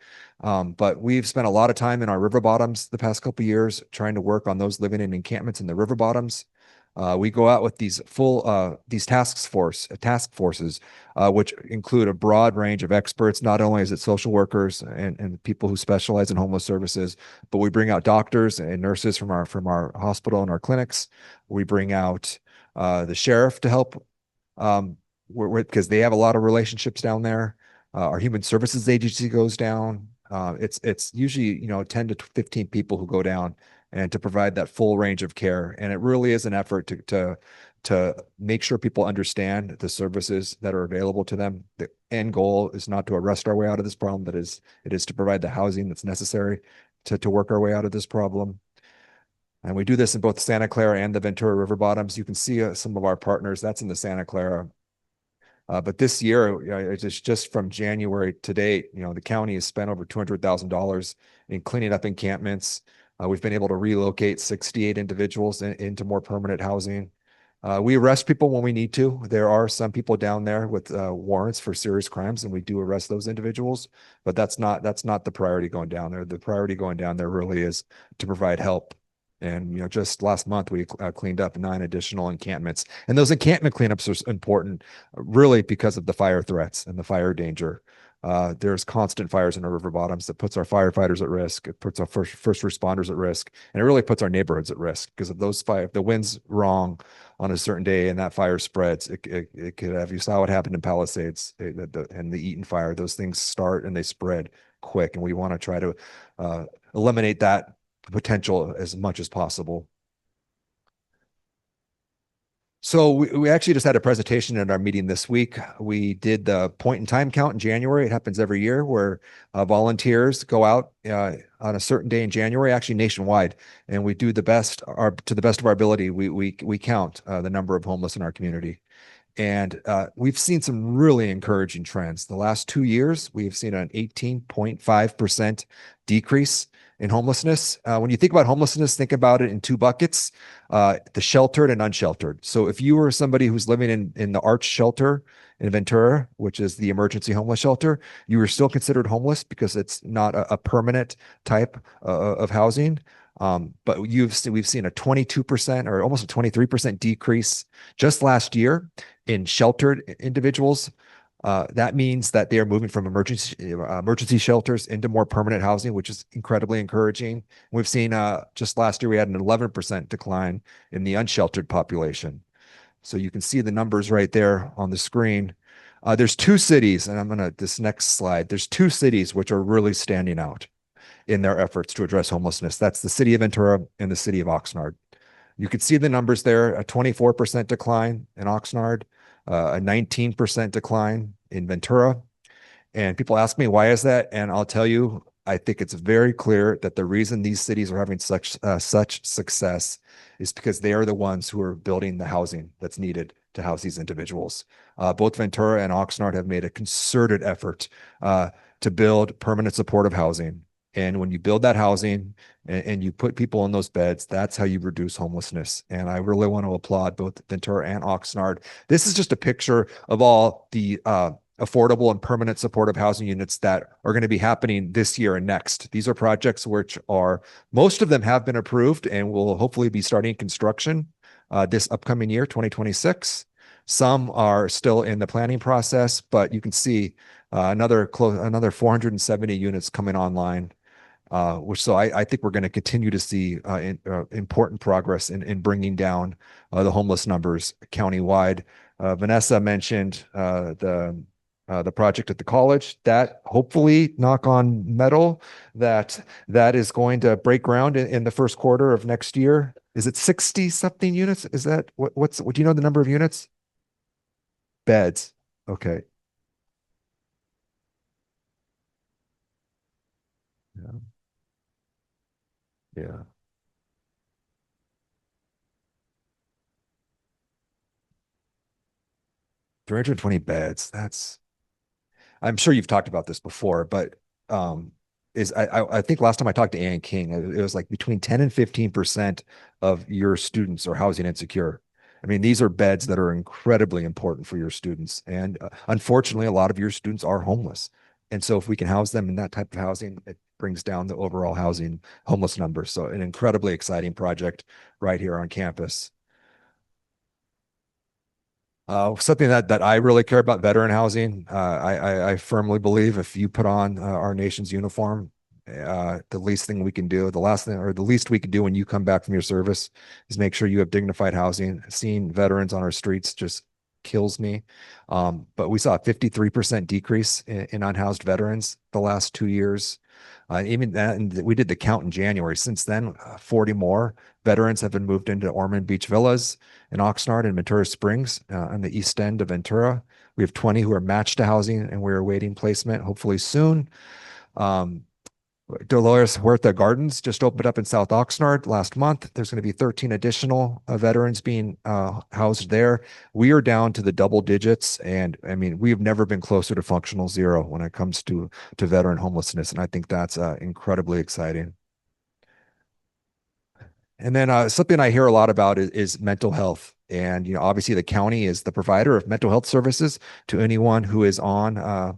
But we've spent a lot of time in our river bottoms the past couple of years trying to work on those living in encampments in the river bottoms. We go out with these task forces, which include a broad range of experts. Not only is it social workers and people who specialize in homeless services, but we bring out doctors and nurses from our hospital and our clinics. We bring out the sheriff to help, because they have a lot of relationships down there. Our human services agency goes down. It's usually 10 to 15 people who go down and to provide that full range of care. And it really is an effort to to make sure people understand the services that are available to them. The end goal is not to arrest our way out of this problem, it is to provide the housing that's necessary to work our way out of this problem. And we do this in both Santa Clara and the Ventura River bottoms. You can see some of our partners. That's in the Santa Clara. But this year, it's just from January to date, the county has spent over $200,000 in cleaning up encampments. We've been able to relocate 68 individuals into more permanent housing. We arrest people when we need to. There are some people down there with warrants for serious crimes, and we do arrest those individuals. But that's not the priority going down there. The priority going down there really is to provide help. And just last month we cleaned up 9 additional encampments, and those encampment cleanups are important, really because of the fire threats and the fire danger. There's constant fires in our river bottoms that puts our firefighters at risk. It puts our first responders at risk, and it really puts our neighborhoods at risk because of those fire. If the wind's wrong on a certain day and that fire spreads, it could have. You saw what happened in Palisades and the Eaton fire. Those things start and they spread quick, and we want to try to eliminate that potential as much as possible. So we actually just had a presentation at our meeting this week. We did the point in time count in January. It happens every year where volunteers go out on a certain day in January, actually nationwide, and we do to the best of our ability. We count the number of homeless in our community. And we've seen some really encouraging trends. The last 2 years, we've seen an 18.5% decrease in homelessness. When you think about homelessness, think about it in 2 buckets, the sheltered and unsheltered. So if you were somebody who's living in the Arch shelter in Ventura, which is the emergency homeless shelter, you were still considered homeless because it's not a permanent type of housing. But we've seen a 22% or almost a 23% decrease just last year in sheltered individuals. That means that they are moving from emergency shelters into more permanent housing, which is incredibly encouraging. We've seen just last year we had an 11% decline in the unsheltered population. So you can see the numbers right there on the screen. There's 2 cities, and this next slide. There's 2 cities which are really standing out in their efforts to address homelessness. That's the city of Ventura and the city of Oxnard. You can see the numbers there: a 24% decline in Oxnard, a 19% decline in Ventura. And people ask me, why is that? And I'll tell you, I think it's very clear that the reason these cities are having such success is because they are the ones who are building the housing that's needed to house these individuals. Both Ventura and Oxnard have made a concerted effort to build permanent supportive housing. And when you build that housing and you put people in those beds, that's how you reduce homelessness. And I really want to applaud both Ventura and Oxnard. This is just a picture of all the affordable and permanent supportive housing units that are going to be happening this year and next. These are projects which most of them have been approved and will hopefully be starting construction this upcoming year, 2026. Some are still in the planning process, but you can see another 470 units coming online. So I think we're going to continue to see important progress in bringing down the homeless numbers countywide. Vanessa mentioned the project at the college that hopefully, knock on metal, that is going to break ground in the first quarter of next year. Is it 60 something units? Is that what do you know the number of units? Beds. Okay. Yeah. Yeah. $320 beds. I'm sure you've talked about this before, but I think last time I talked to Ann King, it was like between 10 and 15% of your students are housing insecure. I mean, these are beds that are incredibly important for your students. And unfortunately, a lot of your students are homeless. And so if we can house them in that type of housing, it brings down the overall housing homeless numbers. So an incredibly exciting project right here on campus. Something that I really care about, veteran housing. I firmly believe if you put on our nation's uniform, the least thing we can do, the last thing or the least we can do when you come back from your service is make sure you have dignified housing. Seeing veterans on our streets just kills me. But we saw a 53% decrease in unhoused veterans the last 2 years. Even that, and we did the count in January. Since then, 40 more veterans have been moved into Ormond Beach Villas in Oxnard and Ventura Springs on the east end of Ventura. We have 20 who are matched to housing, and we're awaiting placement hopefully soon. Dolores Huerta Gardens just opened up in South Oxnard last month. There's going to be 13 additional veterans being housed there. We are down to the double digits, and I mean, we have never been closer to functional zero when it comes to veteran homelessness, and I think that's incredibly exciting. And then something I hear a lot about is mental health. And, you know, obviously the county is the provider of mental health services to anyone who is on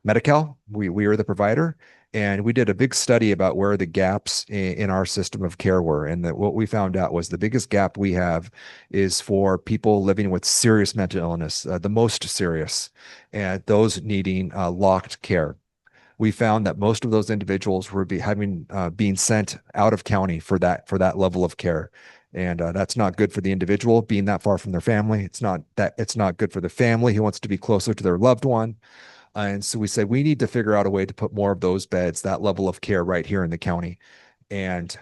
Medi-Cal. We are the provider. And we did a big study about where the gaps in our system of care were. And that what we found out was the biggest gap we have is for people living with serious mental illness, the most serious, and those needing locked care. We found that most of those individuals were being sent out of county for that level of care. And that's not good for the individual being that far from their family. It's not good for the family who wants to be closer to their loved one. And so we said we need to figure out a way to put more of those beds, that level of care right here in the county. And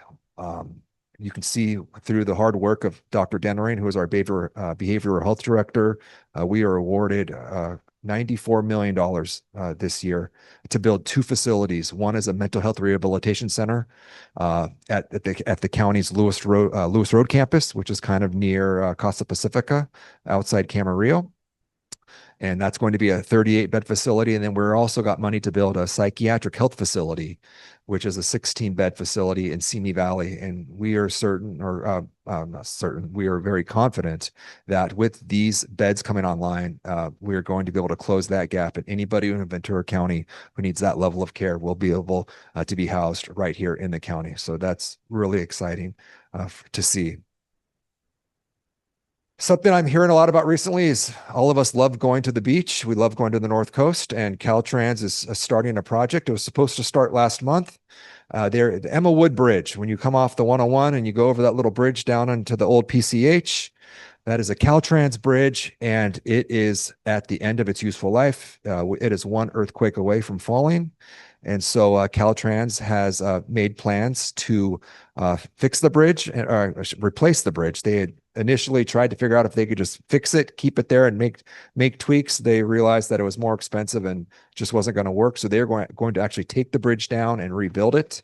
you can see through the hard work of Dr. Dennering, who is our behavioral health director, we are awarded $94 million this year to build 2 facilities. One is a mental health rehabilitation center at the county's Lewis Road campus, which is kind of near Casa Pacifica outside Camarillo. And that's going to be a 38-bed facility. And then we're also got money to build a psychiatric health facility, which is a 16-bed facility in Simi Valley. And we are certain, or not certain, we are very confident that with these beds coming online, we are going to be able to close that gap. And anybody in Ventura County who needs that level of care will be able to be housed right here in the county. So that's really exciting to see. Something I'm hearing a lot about recently is all of us love going to the beach. We love going to the North Coast, and Caltrans is starting a project. It was supposed to start last month. The Emma Wood Bridge, when you come off the 101 and you go over that little bridge down into the old PCH, that is a Caltrans bridge, and it is at the end of its useful life. It is one earthquake away from falling. And so Caltrans has made plans to fix the bridge or replace the bridge. They had initially tried to figure out if they could just fix it, keep it there, and make tweaks. They realized that it was more expensive and just wasn't going to work. So they're going to actually take the bridge down and rebuild it.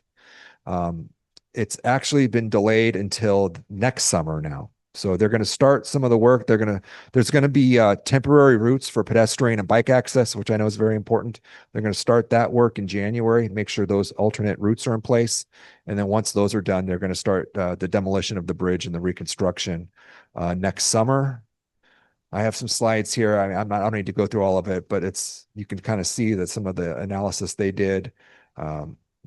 It's actually been delayed until next summer now. So they're going to start some of the work. There's going to be temporary routes for pedestrian and bike access, which I know is very important. They're going to start that work in January, make sure those alternate routes are in place. And then once those are done, they're going to start the demolition of the bridge and the reconstruction next summer. I have some slides here. I don't need to go through all of it, but you can kind of see that some of the analysis they did.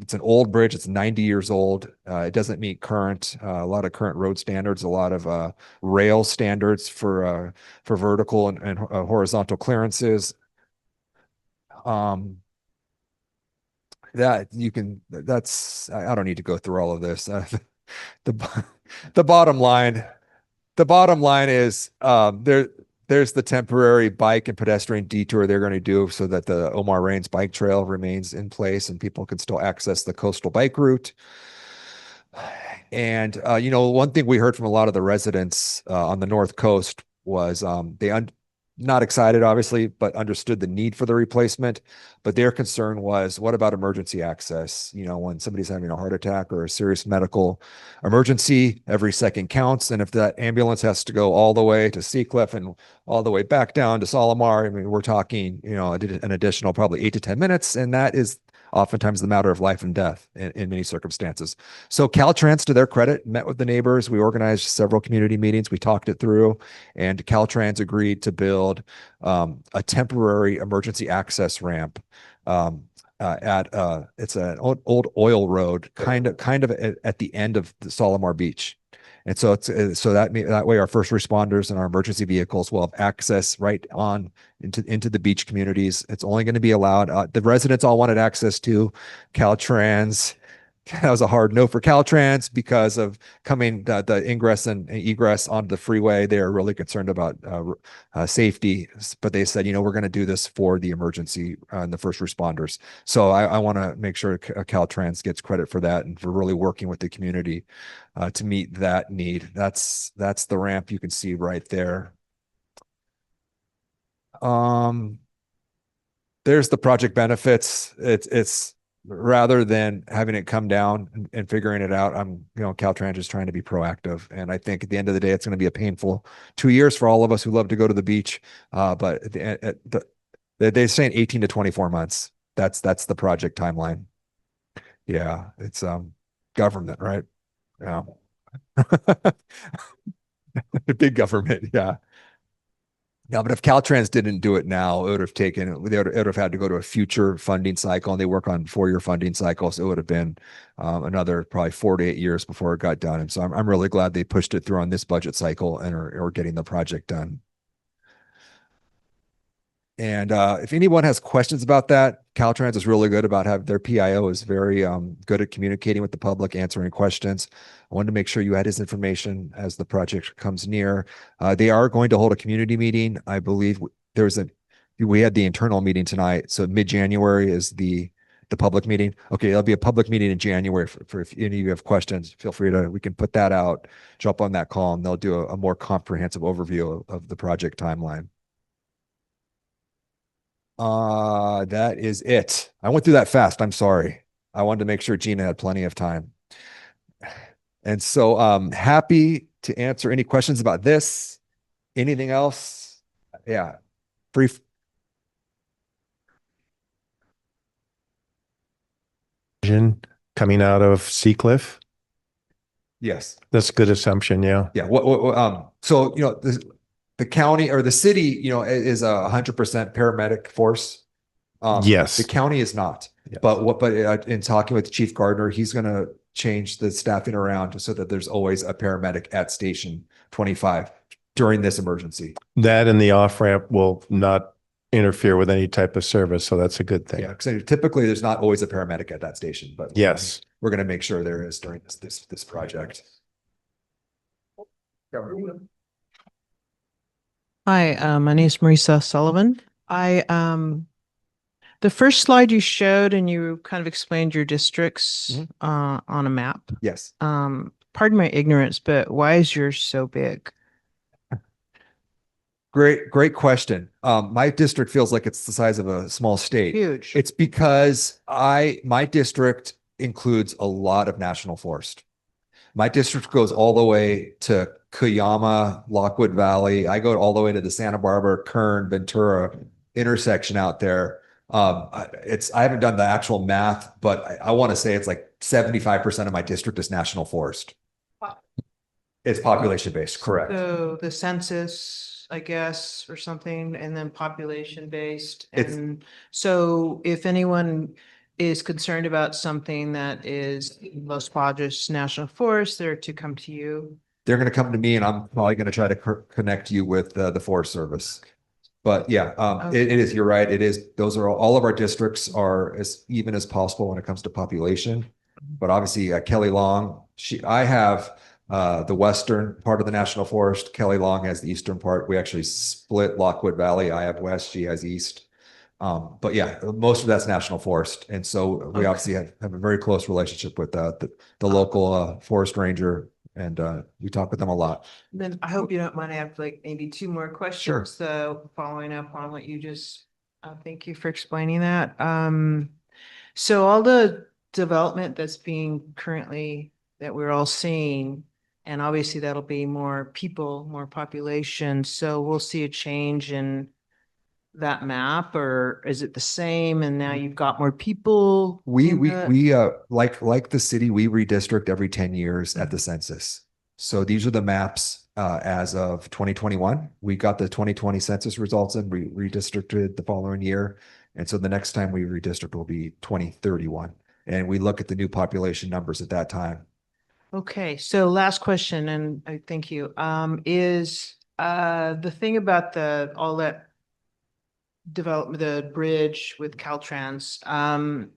It's an old bridge. It's 90 years old. It doesn't meet a lot of current road standards, a lot of rail standards for vertical and horizontal clearances. I don't need to go through all of this. The bottom line is there's the temporary bike and pedestrian detour they're going to do so that the Omar Raines bike trail remains in place and people can still access the coastal bike route. And, one thing we heard from a lot of the residents on the North Coast was not excited, obviously, but understood the need for the replacement. But their concern was, what about emergency access? When somebody's having a heart attack or a serious medical emergency, every second counts. And if that ambulance has to go all the way to Seacliff and all the way back down to Solomar, I mean, we're talking, an additional probably 8 to 10 minutes. And that is oftentimes the matter of life and death in many circumstances. So Caltrans, to their credit, met with the neighbors. We organized several community meetings. We talked it through, and Caltrans agreed to build a temporary emergency access ramp it's an old oil road, kind of at the end of the Solomar Beach. And so that way our first responders and our emergency vehicles will have access right on into the beach communities. It's only going to be allowed. The residents all wanted access to Caltrans. that was a hard no for Caltrans because of the ingress and egress onto the freeway. They are really concerned about safety, but they said, we're going to do this for the emergency and the first responders. So I want to make sure Caltrans gets credit for that and for really working with the community to meet that need. That's the ramp you can see right there. There's the project benefits. It's rather than having it come down and figuring it out, Caltrans is trying to be proactive. And I think at the end of the day, it's going to be a painful 2 years for all of us who love to go to the beach. But they're saying 18 to 24 months. That's the project timeline. Yeah, it's government, right? Yeah. Big government, yeah. Yeah, but if Caltrans didn't do it now, it would have had to go to a future funding cycle, and they work on 4-year funding cycles. It would have been another probably 4 to 8 years before it got done. And so I'm really glad they pushed it through on this budget cycle and are getting the project done. And if anyone has questions about that, Caltrans is really good about having their PIO is very good at communicating with the public, answering questions. I wanted to make sure you had his information as the project comes near. They are going to hold a community meeting. I believe we had the internal meeting tonight. So mid-January is the public meeting. Okay, there'll be a public meeting in January for if any of you have questions, feel free we can put that out, jump on that call, and they'll do a more comprehensive overview of the project timeline. That is it. I went through that fast. I'm sorry. I wanted to make sure Gina had plenty of time. And so happy to answer any questions about this. Anything else? Yeah. Brief. Coming out of Seacliff. Yes. That's a good assumption. Yeah. Yeah. So, the county or the city, is 100% paramedic force. Yes. The county is not. Yes. But in talking with Chief Gardner, he's going to change the staffing around so that there's always a paramedic at Station 25 during this emergency. That and the off ramp will not interfere with any type of service, so that's a good thing. Yeah, because typically there's not always a paramedic at that station, but yes, we're going to make sure there is during this project. Hi, my name is Marisa Sullivan. The first slide you showed and you kind of explained your districts on a map. Yes. Pardon my ignorance, but why is yours so big? Great question. My district feels like it's the size of a small state. Huge. It's because my district includes a lot of national forest. My district goes all the way to Cuyama, Lockwood Valley. I go all the way to the Santa Barbara, Kern, Ventura intersection out there. I haven't done the actual math, but I want to say it's like 75% of my district is national forest. Wow. It's population based, correct. So the census, I guess, or something, and then population based. And so if anyone is concerned about something that is Los Padres National Forest, they're to come to you. They're going to come to me, and I'm probably going to try to connect you with the Forest Service. But yeah, Okay. it is. You're right. It is. Those are all of our districts are as even as possible when it comes to population. But obviously, Kelly Long. I have the western part of the national forest. Kelly Long has the eastern part. We actually split Lockwood Valley. I have west. She has east. But yeah, most of that's national forest, and so we obviously have a very close relationship with the local forest ranger. And we talk with them a lot. Then I hope you don't mind. I have like maybe 2 more questions. Sure. So following up on what you just, thank you for explaining that. So all the development that's being currently that we're all seeing, and obviously that'll be more people, more population. So we'll see a change in that map, or is it the same? And now you've got more people. We like the city, we redistrict every 10 years at the census. So these are the maps as of 2021. We got the 2020 census results and we redistricted the following year. And so the next time we redistrict will be 2031. And we look at the new population numbers at that time. Okay, so last question, and I thank you, is the thing about all that development, the bridge with Caltrans,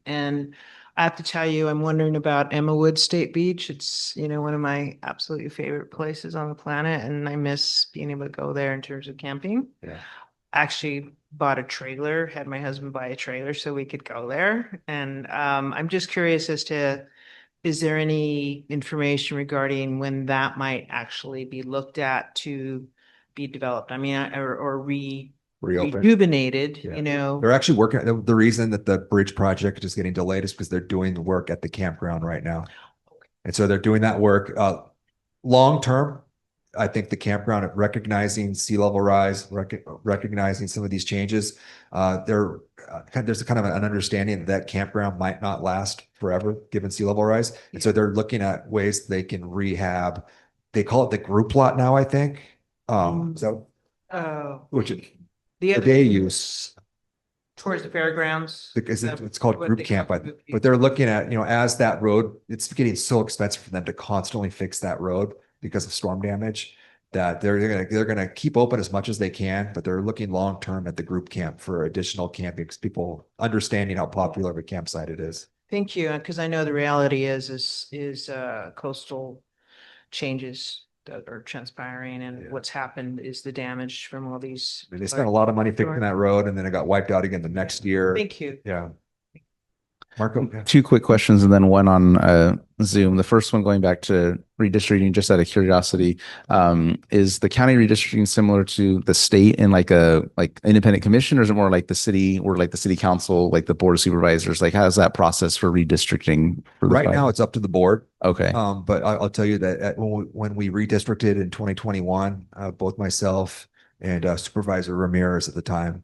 and I have to tell you, I'm wondering about Emmawood State Beach. It's, one of my absolutely favorite places on the planet, and I miss being able to go there in terms of camping. Yeah. Actually bought a trailer, had my husband buy a trailer so we could go there. And I'm just curious as to, is there any information regarding when that might actually be looked at to be developed? I mean, or Reopen. rejuvenated, Yeah. They're actually working. The reason that the bridge project is getting delayed is because they're doing the work at the campground right now. And so they're doing that work. Long term, I think the campground, recognizing sea level rise, recognizing some of these changes, there's kind of an understanding that campground might not last forever given sea level rise. And so they're looking at ways they can rehab. They call it the group lot now, I think. Which is the the day use. towards the fairgrounds. Because it's called group camp, but they're looking at, as that road, it's getting so expensive for them to constantly fix that road because of storm damage, that they're gonna keep open as much as they can, but they're looking long term at the group camp for additional camping, because people understanding how popular of a campsite it is. Thank you, because I know the reality is coastal changes that are transpiring, and what's happened is the damage from all these. I mean, they spent a lot of money fixing that road, and then it got wiped out again the next year. Thank you. Yeah. Marco? Two quick questions and then one on Zoom. The first one going back to redistricting, just out of curiosity, is the county redistricting similar to the state in like independent commission, or is it more like the city or like the city council, like the board of supervisors? Like, how's that process for redistricting? Right now, it's up to the board. Okay. But I'll tell you that when we redistricted in 2021, both myself and Supervisor Ramirez at the time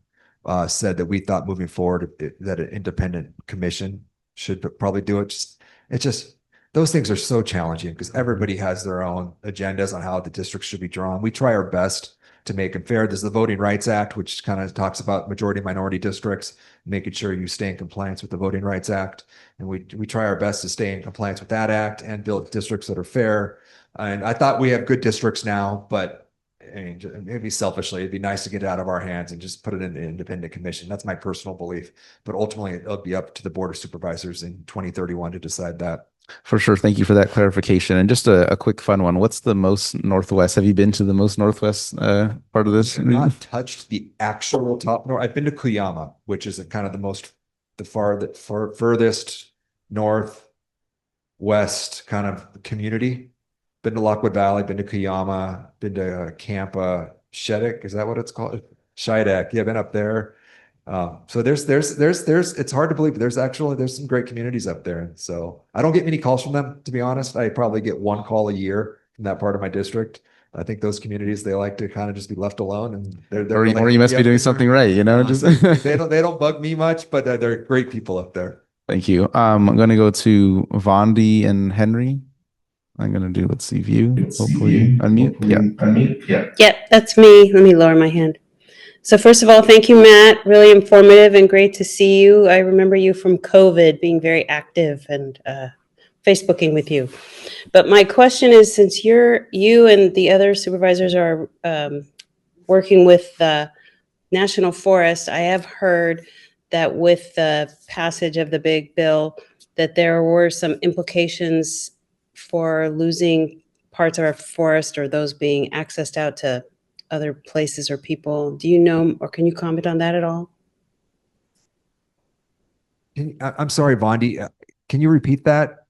said that we thought moving forward that an independent commission should probably do it. It's just those things are so challenging because everybody has their own agendas on how the districts should be drawn. We try our best to make them fair. There's the Voting Rights Act, which kind of talks about majority minority districts, making sure you stay in compliance with the Voting Rights Act. And we try our best to stay in compliance with that act and build districts that are fair. And I thought we have good districts now, but maybe selfishly, it'd be nice to get it out of our hands and just put it in an independent commission. That's my personal belief. But ultimately, it'll be up to the Board of Supervisors in 2031 to decide that. For sure. Thank you for that clarification. And just a quick fun one. What's the most northwest? Have you been to the most northwest part of this? I've not touched the actual top north. I've been to Cuyama, which is kind of the furthest northwest kind of community. Been to Lockwood Valley, been to Cuyama, been to Campa, Shedek, is that what it's called? Shidek, yeah, been up there. So there's it's hard to believe, but there's some great communities up there. So I don't get many calls from them, to be honest. I probably get one call a year from that part of my district. I think those communities, they like to kind of just be left alone, and or you must be doing something right, just they don't bug me much, but they're great people up there. Thank you. I'm going to go to Vondi and Henry. I'm going to do, let's see, view. Hopefully unmute. Yeah. Unmute. Yeah. Yep, that's me. Let me lower my hand. So first of all, thank you, Matt. Really informative and great to see you. I remember you from COVID being very active and Facebooking with you. But my question is, since you and the other supervisors are working with the National Forest, I have heard that with the passage of the big bill, that there were some implications for losing parts of our forest or those being accessed out to other places or people. Do you know, or can you comment on that at all? I'm sorry, Vondi. Can you repeat that?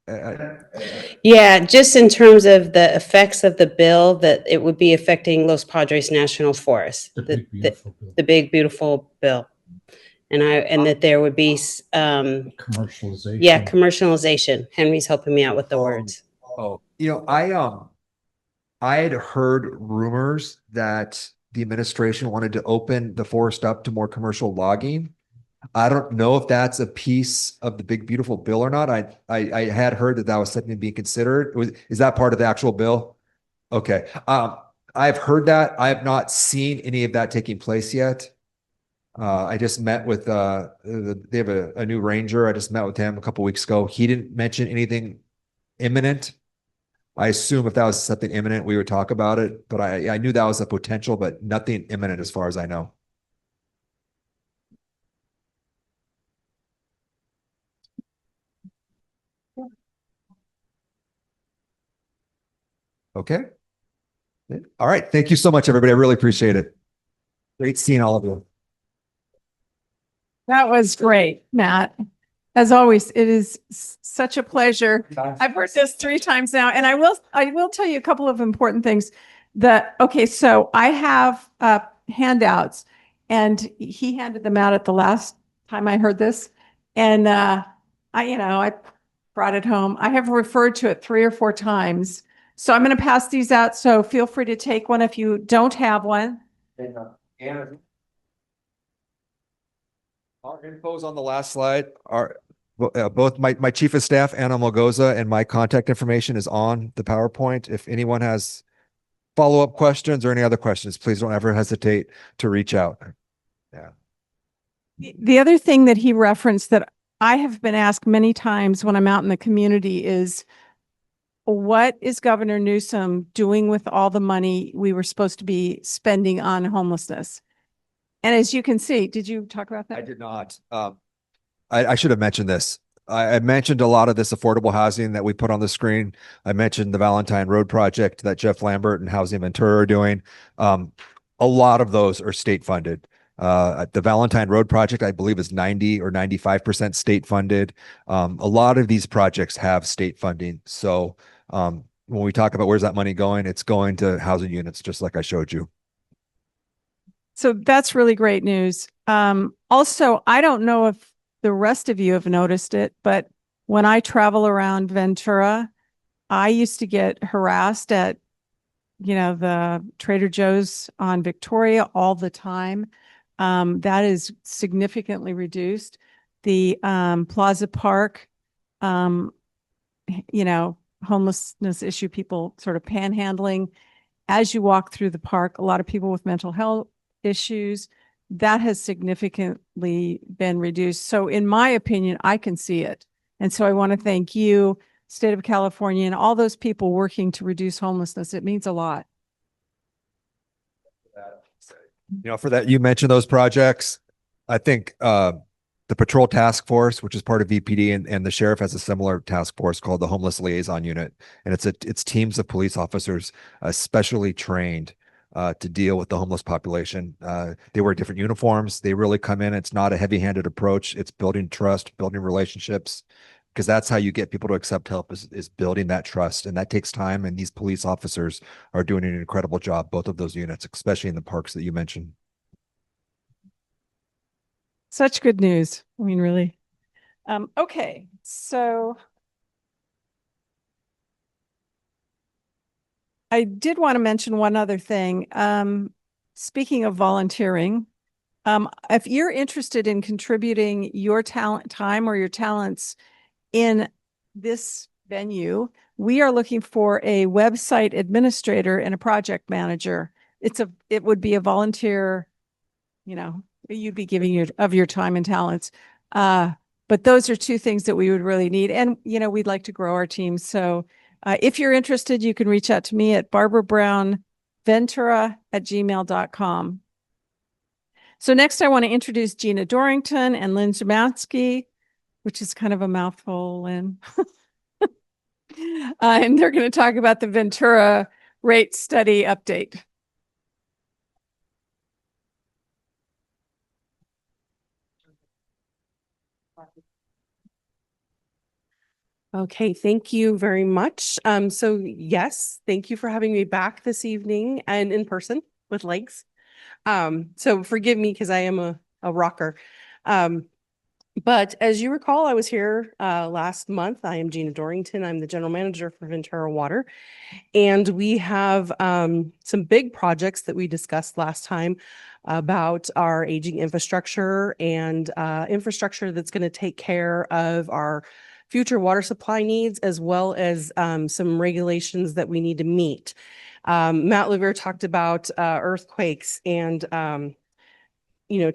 Yeah, just in terms of the effects of the bill, that it would be affecting Los Padres National Forest, the big beautiful bill, and that there would be commercialization. Yeah, commercialization. Henry's helping me out with the words. Oh, I had heard rumors that the administration wanted to open the forest up to more commercial logging. I don't know if that's a piece of the big beautiful bill or not. I had heard that was something being considered. Is that part of the actual bill? Okay. I've heard that. I have not seen any of that taking place yet. I just met with they have a new ranger. I just met with him a couple weeks ago. He didn't mention anything imminent. I assume if that was something imminent, we would talk about it, but I knew that was a potential, but nothing imminent as far as I know. Okay. All right. Thank you so much, everybody. I really appreciate it. Great seeing all of you. That was great, Matt. As always, it is such a pleasure. I've heard this 3 times now, and I will tell you a couple of important things. Okay, so I have handouts, and he handed them out at the last time I heard this, and I brought it home. I have referred to it 3 or 4 times, so I'm going to pass these out. So feel free to take one if you don't have one. Our info's on the last slide. Both my chief of staff, Anna Malgoza, and my contact information is on the PowerPoint. If anyone has follow-up questions or any other questions, please don't ever hesitate to reach out. Yeah. The other thing that he referenced that I have been asked many times when I'm out in the community is, what is Governor Newsom doing with all the money we were supposed to be spending on homelessness? And as you can see, did you talk about that? I did not. I should have mentioned this. I mentioned a lot of this affordable housing that we put on the screen. I mentioned the Valentine Road project that Jeff Lambert and Housing Ventura are doing. A lot of those are state funded. The Valentine Road project, I believe, is 90 or 95% state funded. A lot of these projects have state funding. So when we talk about where's that money going, it's going to housing units, just like I showed you. So that's really great news. Also, I don't know if the rest of you have noticed it, but when I travel around Ventura, I used to get harassed at, the Trader Joe's on Victoria all the time. That is significantly reduced. The Plaza Park, homelessness issue, people sort of panhandling. As you walk through the park, a lot of people with mental health issues, that has significantly been reduced. So in my opinion, I can see it. And so I want to thank you, State of California, and all those people working to reduce homelessness. It means a lot. For that, you mentioned those projects. I think the Patrol Task Force, which is part of VPD, and the sheriff has a similar task force called the Homeless Liaison Unit. And it's teams of police officers specially trained to deal with the homeless population. They wear different uniforms. They really come in. It's not a heavy-handed approach. It's building trust, building relationships, because that's how you get people to accept help is building that trust. And that takes time. And these police officers are doing an incredible job, both of those units, especially in the parks that you mentioned. Such good news. I mean, really. Okay, so I did want to mention one other thing. Speaking of volunteering, if you're interested in contributing your time or your talents in this venue, we are looking for a website administrator and a project manager. It would be a volunteer, you'd be giving your time and talents. But those are 2 things that we would really need. And, we'd like to grow our team. So if you're interested, you can reach out to me at barbarbrownventura@gmail.com. So next I want to introduce Gina Dorrington and Lynn Zamansky, which is kind of a mouthful, Lynn. And they're going to talk about the Ventura rate study update. Okay, thank you very much. So yes, thank you for having me back this evening and in person with legs. So forgive me because I am a rocker. But as you recall, I was here last month. I am Gina Dorrington. I'm the general manager for Ventura Water. And we have some big projects that we discussed last time about our aging infrastructure and infrastructure that's going to take care of our future water supply needs, as well as some regulations that we need to meet. Matt LaVere talked about earthquakes and, to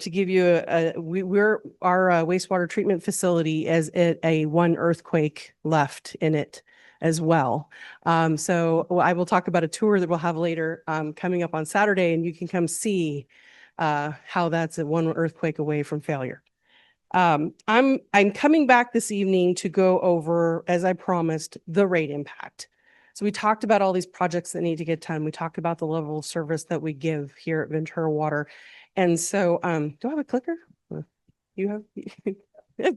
give you our wastewater treatment facility is a 1 earthquake left in it as well. So I will talk about a tour that we'll have later coming up on Saturday, and you can come see how that's a 1 earthquake away from failure. I'm coming back this evening to go over, as I promised, the rate impact. So we talked about all these projects that need to get done. We talked about the level of service that we give here at Ventura Water. And so, do I have a clicker? You have?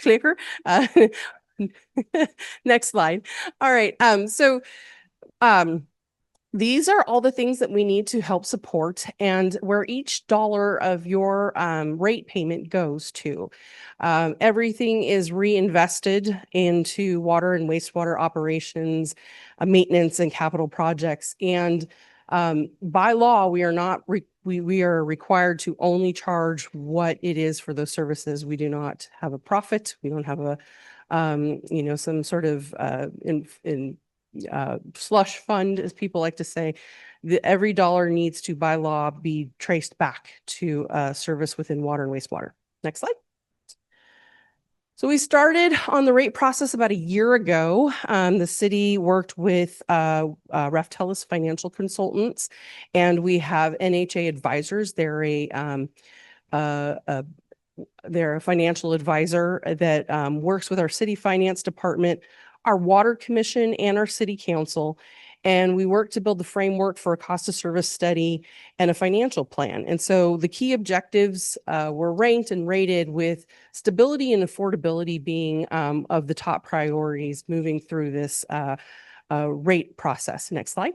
Clicker. Next slide. All right. These are all the things that we need to help support and where each dollar of your rate payment goes to. Everything is reinvested into water and wastewater operations, maintenance and capital projects. And by law, we are not we are required to only charge what it is for those services. We do not have a profit. We don't have a some sort of slush fund, as people like to say. Every dollar needs to, by law, be traced back to service within water and wastewater. Next slide. So we started on the rate process about a year ago. The city worked with Raftellus Financial Consultants, and we have NHA advisors. They're a financial advisor that works with our city finance department, our water commission, and our city council. And we work to build the framework for a cost of service study and a financial plan. And so the key objectives were ranked and rated with stability and affordability being of the top priorities moving through this rate process. Next slide.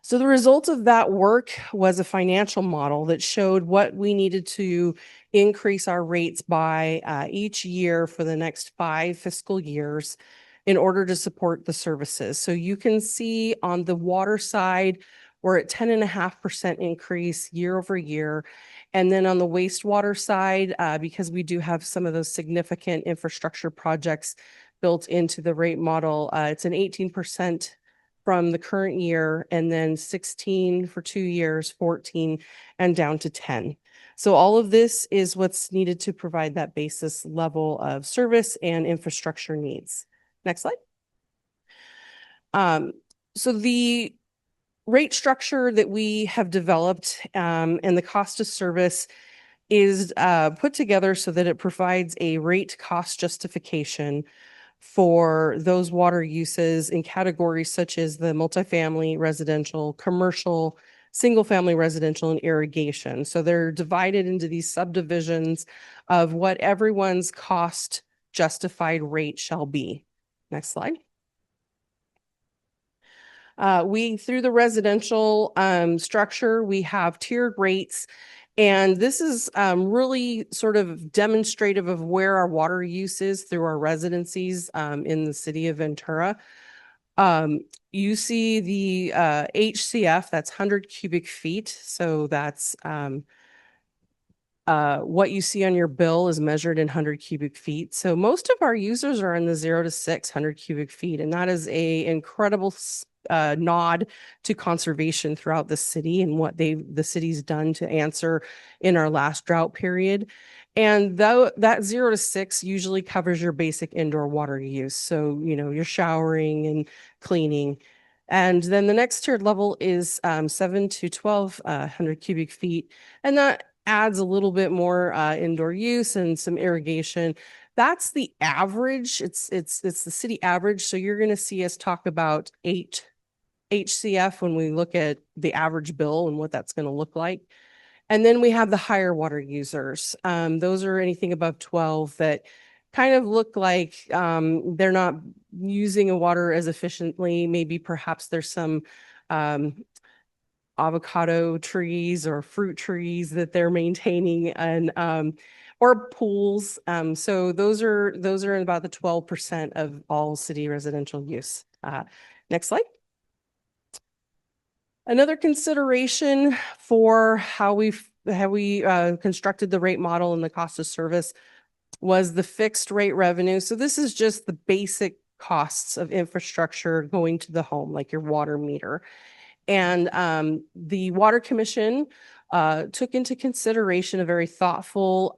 So the result of that work was a financial model that showed what we needed to increase our rates by each year for the next 5 fiscal years in order to support the services. So you can see on the water side, we're at 10.5% increase year over year. And then on the wastewater side, because we do have some of those significant infrastructure projects built into the rate model, it's an 18% from the current year, and then 16 for 2 years, 14, and down to 10. So all of this is what's needed to provide that basis level of service and infrastructure needs. Next slide. So the rate structure that we have developed and the cost of service is put together so that it provides a rate cost justification for those water uses in categories such as the multifamily, residential, commercial, single-family residential, and irrigation. So they're divided into these subdivisions of what everyone's cost justified rate shall be. Next slide. Through the residential structure, we have tiered rates. And this is really sort of demonstrative of where our water use is through our residencies in the city of Ventura. You see the HCF, that's 100 cubic feet. So that's what you see on your bill is measured in 100 cubic feet. So most of our users are in the 0 to 600 cubic feet. And that is an incredible nod to conservation throughout the city and what the city's done to answer in our last drought period. And though that 0 to 6 usually covers your basic indoor water use. So, you're showering and cleaning. And then the next tiered level is 7 to 1,200 cubic feet. And that adds a little bit more indoor use and some irrigation. That's the average. It's the city average. So you're going to see us talk about 8 HCF when we look at the average bill and what that's going to look like. And then we have the higher water users. Those are anything above 12 that kind of look like they're not using a water as efficiently. Maybe perhaps there's some avocado trees or fruit trees that they're maintaining, and or pools. So those are in about the 12% of all city residential use. Next slide. Another consideration for how we constructed the rate model and the cost of service was the fixed rate revenue. So this is just the basic costs of infrastructure going to the home, like your water meter. And the Water Commission took into consideration a very thoughtful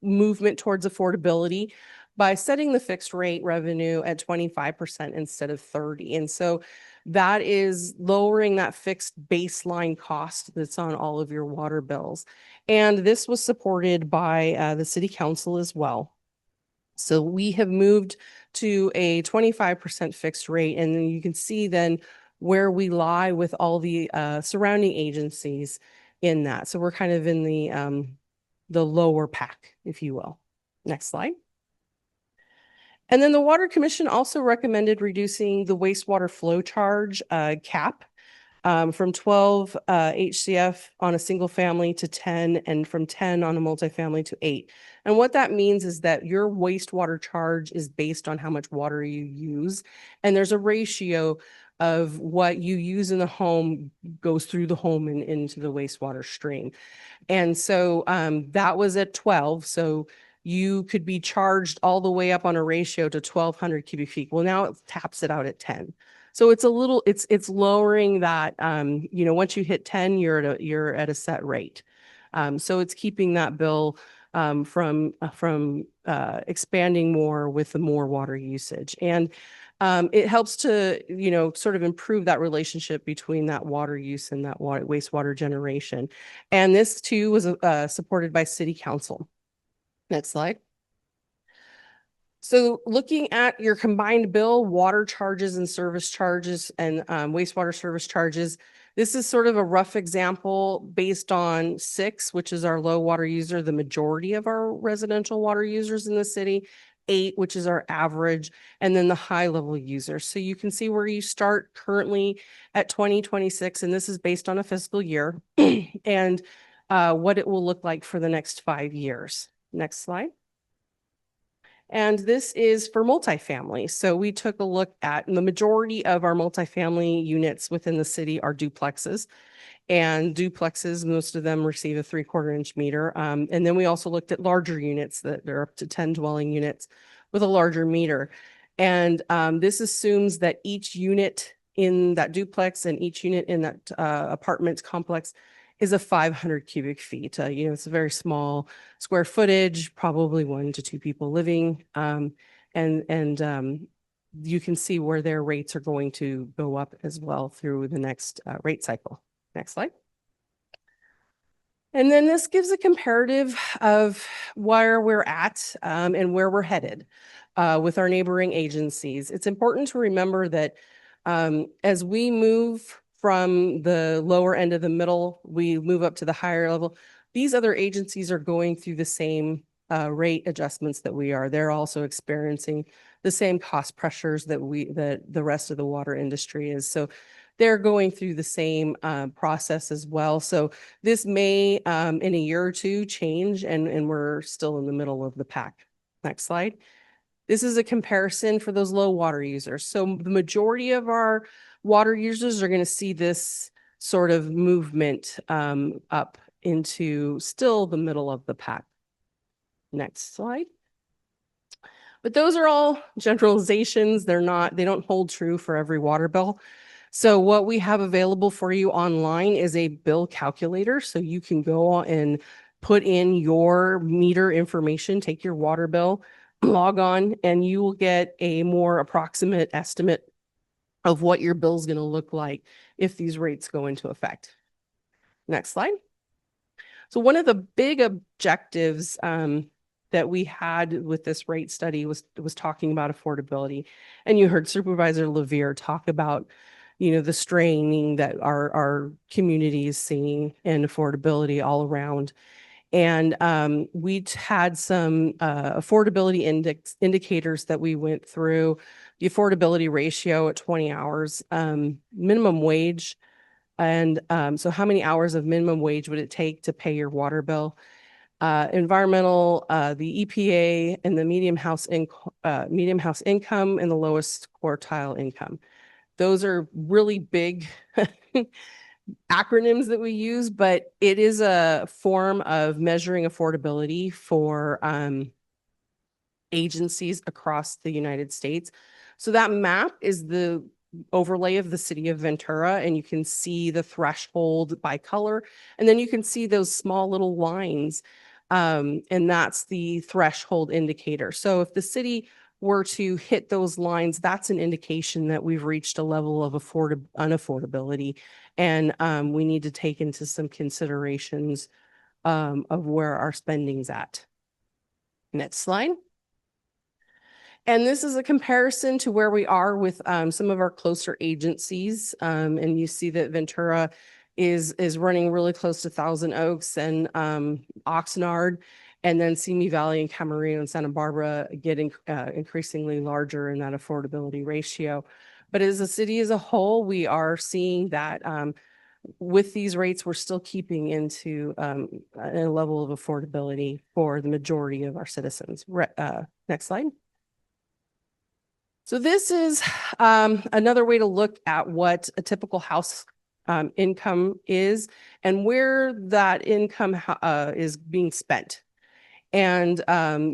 movement towards affordability by setting the fixed rate revenue at 25% instead of 30%. And so that is lowering that fixed baseline cost that's on all of your water bills. And this was supported by the city council as well. So we have moved to a 25% fixed rate, and then you can see then where we lie with all the surrounding agencies in that. So we're kind of in the lower pack, if you will. Next slide. And then the Water Commission also recommended reducing the wastewater flow charge cap from 12 HCF on a single family to 10, and from 10 on a multifamily to 8. And what that means is that your wastewater charge is based on how much water you use. And there's a ratio of what you use in the home goes through the home and into the wastewater stream. And so that was at 12. So you could be charged all the way up on a ratio to 1,200 cubic feet. Well, now it taps it out at 10. So it's a little, it's lowering that, once you hit 10, you're at a set rate. So it's keeping that bill from expanding more with the more water usage. And it helps to, sort of improve that relationship between that water use and that wastewater generation. And this too was supported by City Council. Next slide. So looking at your combined bill, water charges and service charges and wastewater service charges, this is sort of a rough example based on 6, which is our low water user, the majority of our residential water users in the city, 8, which is our average, and then the high level user. So you can see where you start currently at 2026, and this is based on a fiscal year, and what it will look like for the next 5 years. Next slide. And this is for multifamily. So we took a look at the majority of our multifamily units within the city are duplexes. And duplexes, most of them receive a 3/4 inch meter. And then we also looked at larger units that are up to 10 dwelling units with a larger meter. And this assumes that each unit in that duplex and each unit in that apartment complex is a 500 cubic feet. It's a very small square footage, probably 1 to 2 people living. And you can see where their rates are going to go up as well through the next rate cycle. Next slide. And then this gives a comparative of where we're at and where we're headed with our neighboring agencies. It's important to remember that as we move from the lower end of the middle, we move up to the higher level. These other agencies are going through the same rate adjustments that we are. They're also experiencing the same cost pressures that the rest of the water industry is. So they're going through the same process as well. So this may, in a year or two, change, and we're still in the middle of the pack. Next slide. This is a comparison for those low water users. So the majority of our water users are going to see this sort of movement up into still the middle of the pack. Next slide. But those are all generalizations. They don't hold true for every water bill. So what we have available for you online is a bill calculator. So you can go and put in your meter information, take your water bill, log on, and you will get a more approximate estimate of what your bill is going to look like if these rates go into effect. Next slide. So one of the big objectives that we had with this rate study was talking about affordability. And you heard Supervisor LaVere talk about, the straining that our community is seeing and affordability all around. And we had some affordability indicators that we went through. The affordability ratio at 20 hours, minimum wage. And so how many hours of minimum wage would it take to pay your water bill? Environmental, the EPA, and the medium house income and the lowest quartile income. Those are really big acronyms that we use, but it is a form of measuring affordability for agencies across the United States. So that map is the overlay of the city of Ventura, and you can see the threshold by color, and then you can see those small little lines, and that's the threshold indicator. So if the city were to hit those lines, that's an indication that we've reached a level of unaffordability, and we need to take into some considerations of where our spending's at. Next slide. And this is a comparison to where we are with some of our closer agencies. And you see that Ventura is running really close to Thousand Oaks and Oxnard. And then Simi Valley and Camarillo and Santa Barbara getting increasingly larger in that affordability ratio. But as a city as a whole, we are seeing that with these rates, we're still keeping into a level of affordability for the majority of our citizens. Next slide. So this is another way to look at what a typical house income is and where that income is being spent. And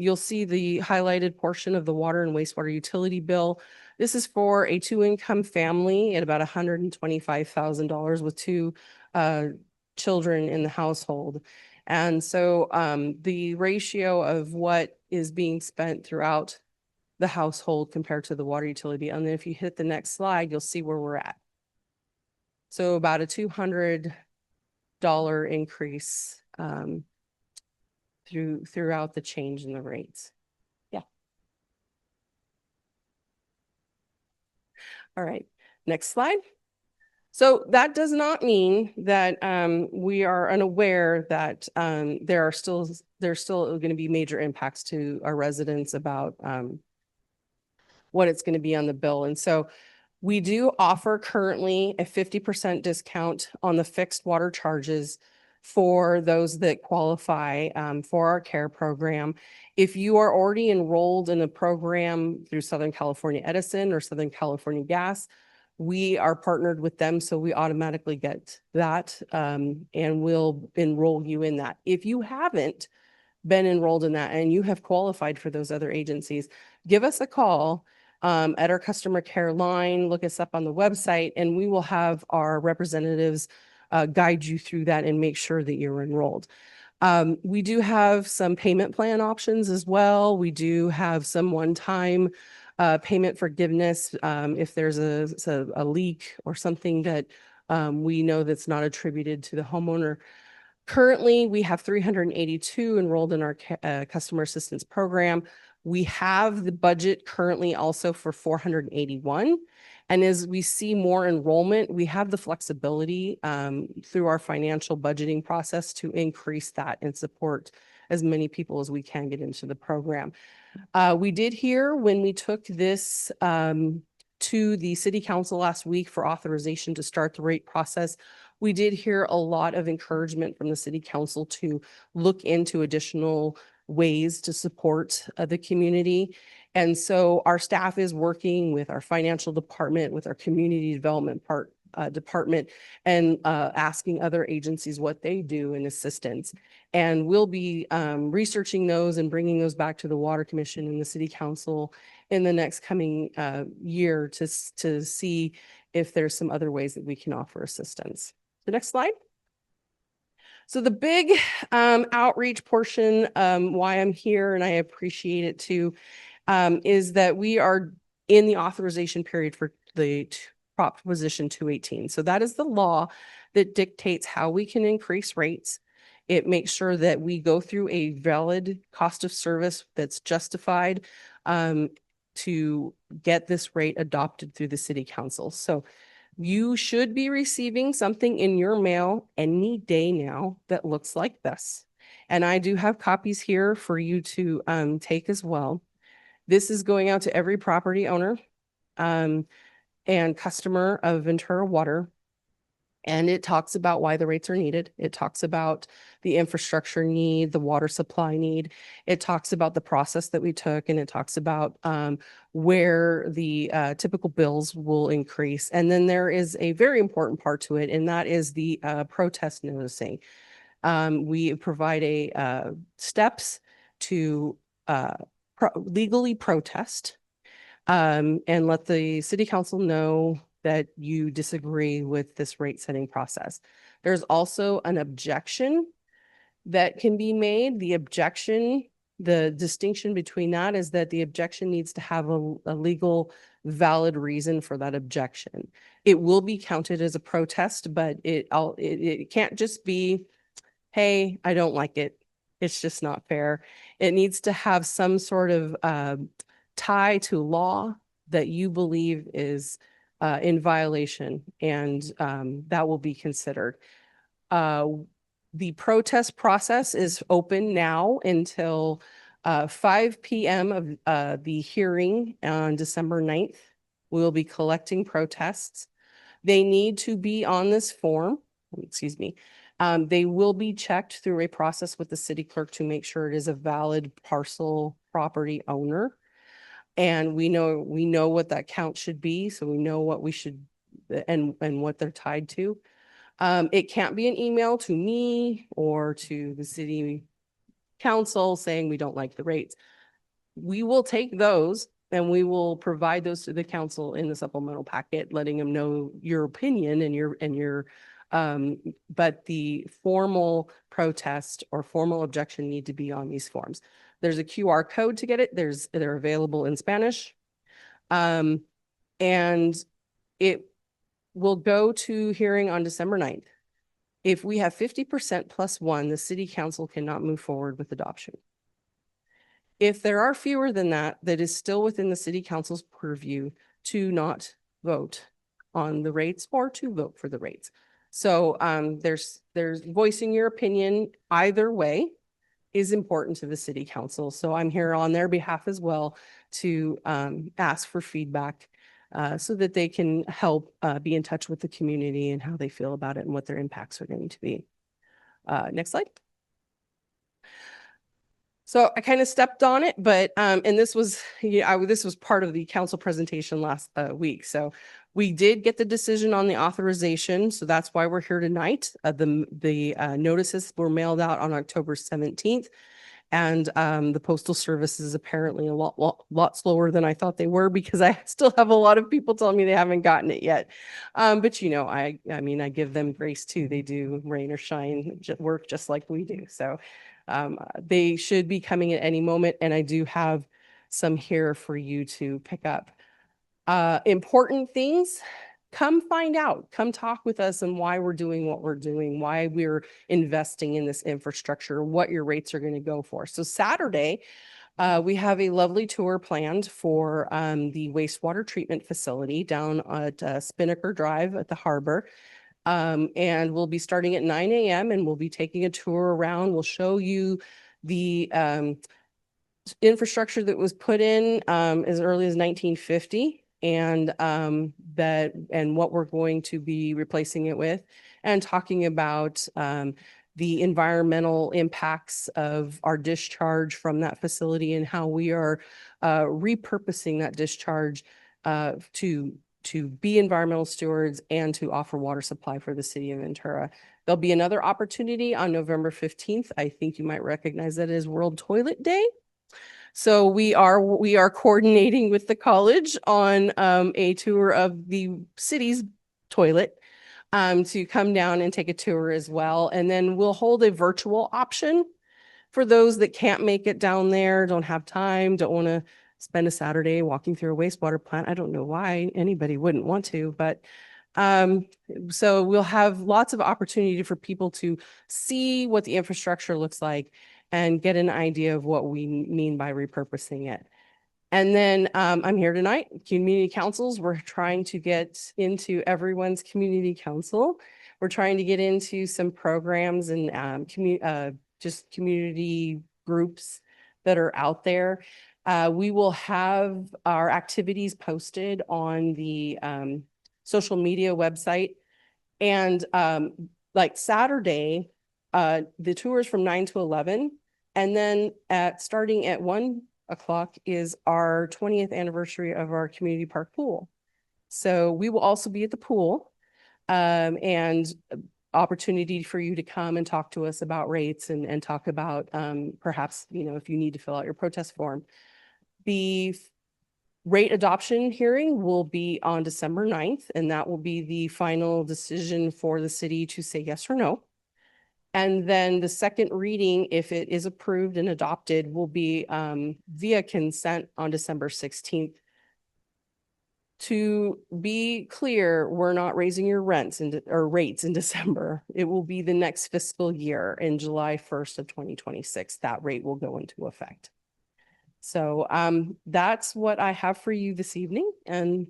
you'll see the highlighted portion of the water and wastewater utility bill. This is for a two-income family at about $125,000 with two children in the household. And so the ratio of what is being spent throughout the household compared to the water utility. And then if you hit the next slide, you'll see where we're at. So about a $200 increase throughout the change in the rates. Yeah. All right, next slide. So that does not mean that we are unaware that there's still going to be major impacts to our residents about what it's going to be on the bill. And so we do offer currently a 50% discount on the fixed water charges for those that qualify for our care program. If you are already enrolled in a program through Southern California Edison or Southern California Gas, we are partnered with them, so we automatically get that and we'll enroll you in that. If you haven't been enrolled in that and you have qualified for those other agencies, give us a call at our customer care line, look us up on the website, and we will have our representatives guide you through that and make sure that you're enrolled. We do have some payment plan options as well. We do have some one-time payment forgiveness if there's a leak or something that we know that's not attributed to the homeowner. Currently, we have 382 enrolled in our customer assistance program. We have the budget currently also for 481. And as we see more enrollment, we have the flexibility through our financial budgeting process to increase that and support as many people as we can get into the program. We did hear when we took this to the city council last week for authorization to start the rate process, we did hear a lot of encouragement from the city council to look into additional ways to support the community. And so our staff is working with our financial department, with our community development department, and asking other agencies what they do in assistance. And we'll be researching those and bringing those back to the Water Commission and the City Council in the next coming year to see if there's some other ways that we can offer assistance. The next slide. So the big outreach portion, why I'm here, and I appreciate it too, is that we are in the authorization period for the Proposition 218. So that is the law that dictates how we can increase rates. It makes sure that we go through a valid cost of service that's justified to get this rate adopted through the City Council. So you should be receiving something in your mail any day now that looks like this. And I do have copies here for you to take as well. This is going out to every property owner and customer of Ventura Water. And it talks about why the rates are needed. It talks about the infrastructure need, the water supply need. It talks about the process that we took, and it talks about where the typical bills will increase. And then there is a very important part to it, and that is the protest noticing. We provide steps to legally protest and let the City Council know that you disagree with this rate setting process. There's also an objection that can be made. The objection, the distinction between that is that the objection needs to have a legal valid reason for that objection. It will be counted as a protest, but it can't just be, hey, I don't like it. It's just not fair. It needs to have some sort of tie to law that you believe is in violation, and that will be considered. The protest process is open now until 5 p.m. of the hearing on December 9th. We will be collecting protests. They need to be on this form, excuse me. They will be checked through a process with the city clerk to make sure it is a valid parcel property owner. And we know what that count should be, so we know what we should and what they're tied to. It can't be an email to me or to the city council saying we don't like the rates. We will take those and we will provide those to the council in the supplemental packet, letting them know your opinion and your but the formal protest or formal objection need to be on these forms. There's a QR code to get it. They're available in Spanish. And it will go to hearing on December 9th. If we have 50% plus one, the city council cannot move forward with adoption. If there are fewer than that, that is still within the city council's purview to not vote on the rates or to vote for the rates. So there's voicing your opinion either way is important to the city council. So I'm here on their behalf as well to ask for feedback so that they can help be in touch with the community and how they feel about it and what their impacts are going to be. Next slide. So I kind of stepped on it, but and this was this was part of the council presentation last week. So we did get the decision on the authorization, so that's why we're here tonight. The notices were mailed out on October 17th, and the Postal Service is apparently a lot slower than I thought they were, because I still have a lot of people telling me they haven't gotten it yet. But you know, I mean, I give them grace too. They do rain or shine work just like we do. So they should be coming at any moment, and I do have some here for you to pick up. Important things, come find out, come talk with us and why we're doing what we're doing, why we're investing in this infrastructure, what your rates are going to go for. So Saturday, we have a lovely tour planned for the wastewater treatment facility down at Spinnaker Drive at the harbor. And we'll be starting at 9 a.m. and we'll be taking a tour around. We'll show you the infrastructure that was put in as early as 1950 and what we're going to be replacing it with, and talking about the environmental impacts of our discharge from that facility and how we are repurposing that discharge to be environmental stewards and to offer water supply for the city of Ventura. There'll be another opportunity on November 15th. I think you might recognize that as World Toilet Day. So we are coordinating with the college on a tour of the city's toilet to come down and take a tour as well. And then we'll hold a virtual option for those that can't make it down there, don't have time, don't want to spend a Saturday walking through a wastewater plant. I don't know why anybody wouldn't want to, but so we'll have lots of opportunity for people to see what the infrastructure looks like and get an idea of what we mean by repurposing it. And then I'm here tonight, community councils. We're trying to get into everyone's community council. We're trying to get into some programs and just community groups that are out there. We will have our activities posted on the social media website. And like Saturday, the tour is from 9 to 11. And then starting at 1 o'clock is our 20th anniversary of our community park pool. So we will also be at the pool and opportunity for you to come and talk to us about rates and talk about perhaps, you know, if you need to fill out your protest form. The rate adoption hearing will be on December 9th, and that will be the final decision for the city to say yes or no. And then the second reading, if it is approved and adopted, will be via consent on December 16th. To be clear, we're not raising your rents or rates in December. It will be the next fiscal year in July 1st of 2026. That rate will go into effect. So that's what I have for you this evening, and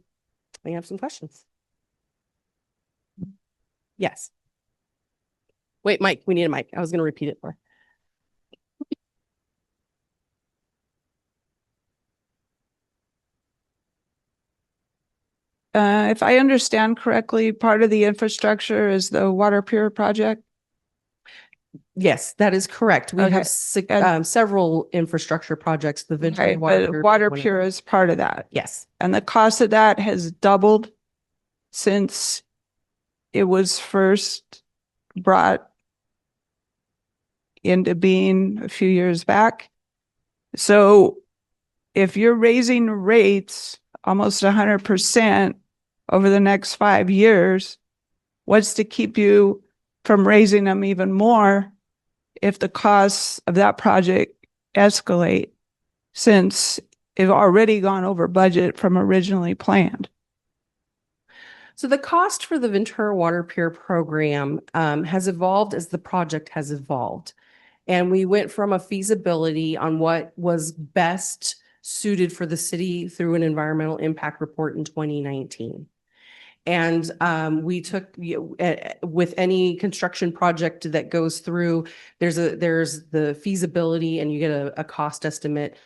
we have some questions. Yes. Wait, Mike, we need a mic. I was going to repeat it for. If I understand correctly, part of the infrastructure is the water pure project. Yes, that is correct. We Okay. have several infrastructure projects. The Ventura Okay, but water pure is part of that. Yes. And the cost of that has doubled since it was first brought into being a few years back. So if you're raising rates almost 100% over the next 5 years, what's to keep you from raising them even more if the costs of that project escalate, since it's already gone over budget from originally planned? So the cost for the Ventura Water Pure program has evolved as the project has evolved. And we went from a feasibility on what was best suited for the city through an environmental impact report in 2019. And we took, with any construction project that goes through, there's the feasibility and you get a cost estimate.